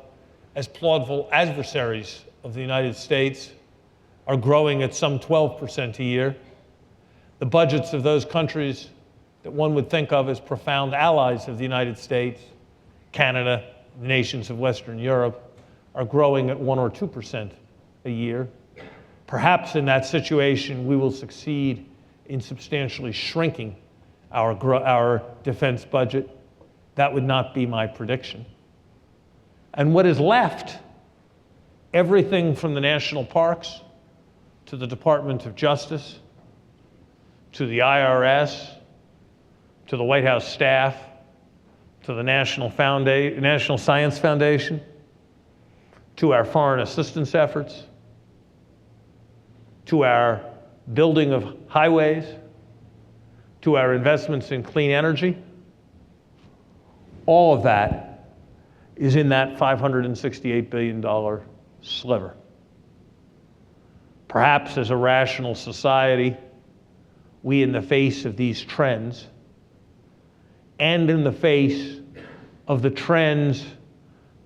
as plausible adversaries of the United States are growing at some 12% a year. The budgets of those countries that one would think of as profound allies of the United States, Canada, the nations of Western Europe, are growing at 1 or 2% a year. Perhaps in that situation, we will succeed in substantially shrinking our defense budget. That would not be my prediction. And what is left, everything from the national parks to the Department of Justice, to the IRS, to the White House staff, to the National Science Foundation, to our foreign assistance efforts, to our building of highways, to our investments in clean energy. All of that is in that $568 billion sliver. Perhaps as a rational society, we, in the face of these trends, and in the face of the trends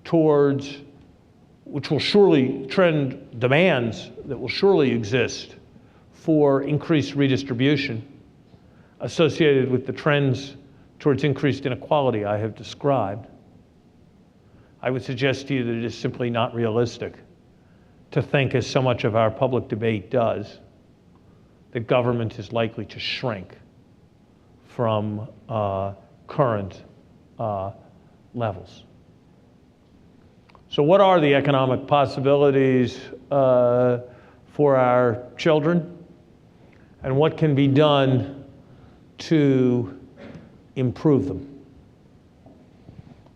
towards which will surely demands that will surely exist for increased redistribution associated with the trends towards increased inequality I have described, I would suggest to you that it is simply not realistic to think, as so much of our public debate does, that government is likely to shrink from current levels. So what are the economic possibilities for our children? And what can be done to improve them?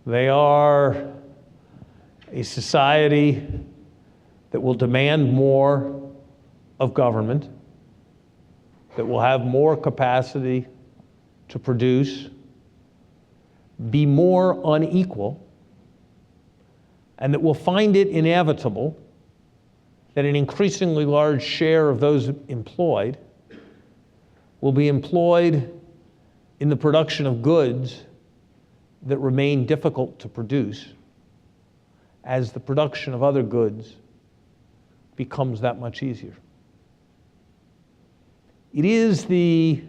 They are a society that will demand more of government, that will have more capacity to produce, be more unequal, and that will find it inevitable that an increasingly large share of those employed will be employed in the production of goods that remain difficult to produce, as the production of other goods becomes that much easier. It is the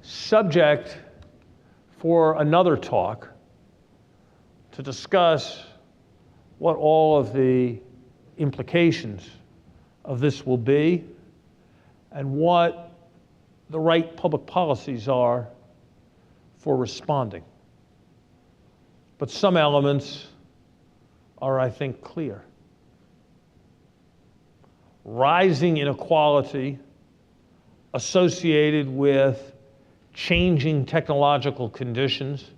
subject for another talk to discuss what all of the implications of this will be and what the right public policies are for responding. But some elements are, I think, clear. Rising inequality associated with changing technological conditions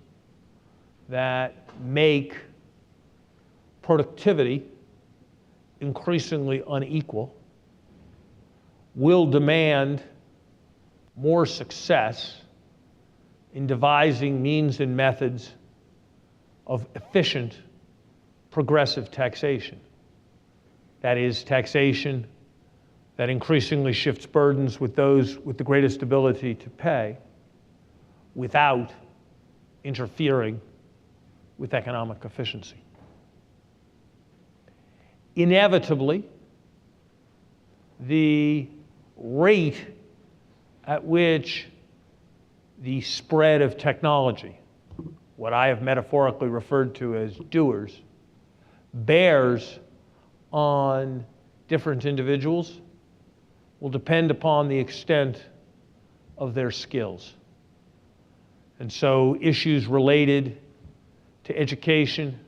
that make productivity increasingly unequal will demand more success in devising means and methods of efficient, progressive taxation. That is, taxation that increasingly shifts burdens with those with the greatest ability to pay without interfering with economic efficiency. Inevitably, the rate at which the spread of technology, what I have metaphorically referred to as doers, bears on different individuals will depend upon the extent of their skills. And so issues related to education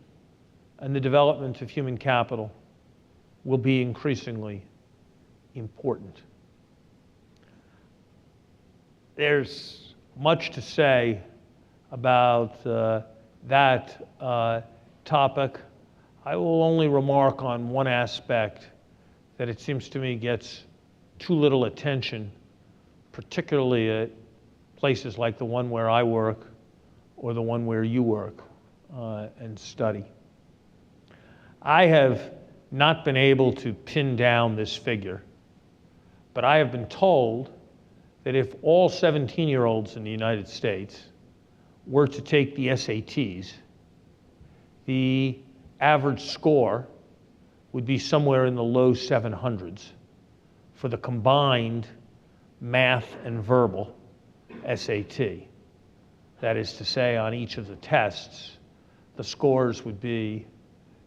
and the development of human capital will be increasingly important. There's much to say about that topic. I will only remark on one aspect that it seems to me gets too little attention, particularly at places like the one where I work or the one where you work and study. I have not been able to pin down this figure, but I have been told that if all 17-year-olds in the United States were to take the SATs, the average score would be somewhere in the low 700s for the combined math and verbal SAT. That is to say, on each of the tests, the scores would be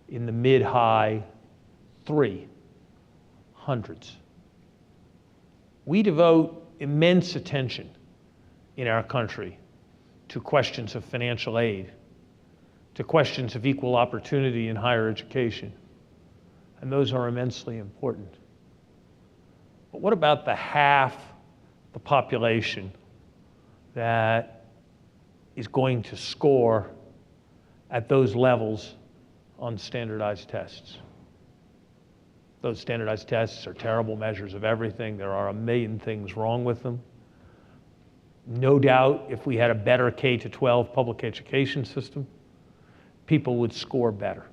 in the mid-high 300s. We devote immense attention in our country to questions of financial aid, to questions of equal opportunity in higher education, and those are immensely important. But what about the half the population that is going to score at those levels on standardized tests? Those standardized tests are terrible measures of everything. There are a million things wrong with them. No doubt, if we had a better K-12 public education system, people would score better.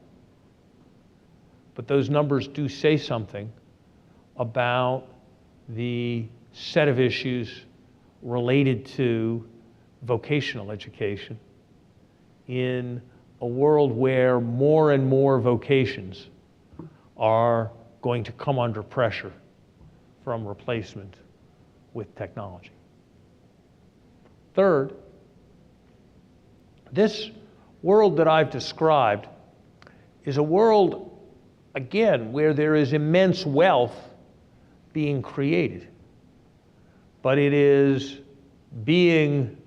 But those numbers do say something about the set of issues related to vocational education in a world where more and more vocations are going to come under pressure from replacement with technology. Third, this world that I've described is a world, again, where there is immense wealth being created, but it is being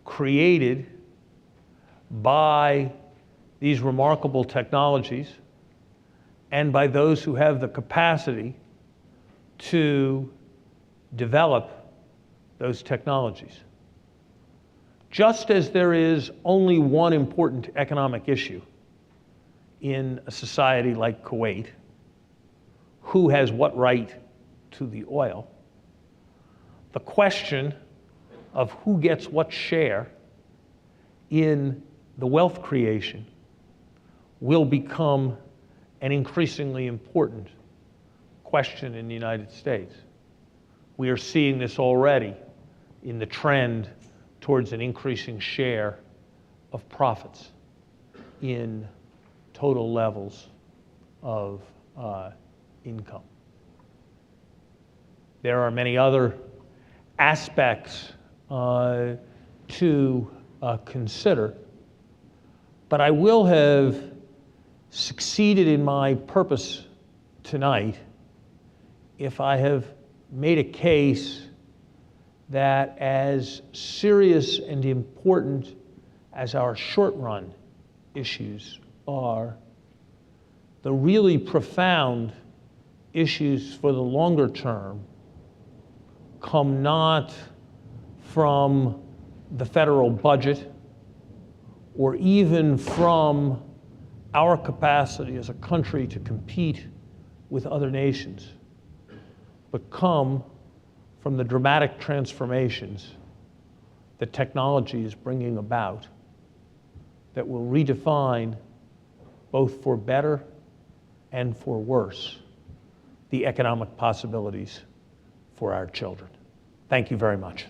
created by these remarkable technologies and by those who have the capacity to develop those technologies. Just as there is only one important economic issue in a society like Kuwait, who has what right to the oil, the question of who gets what share in the wealth creation will become an increasingly important question in the United States. We are seeing this already in the trend towards an increasing share of profits in total levels of income. There are many other aspects to consider, but I will have succeeded in my purpose tonight if I have made a case that as serious and important as our short-run issues are, the really profound issues for the longer term come not from the federal budget or even from our capacity as a country to compete with other nations, but come from the dramatic transformations that technology is bringing about that will redefine, both for better and for worse, the economic possibilities for our children. Thank you very much.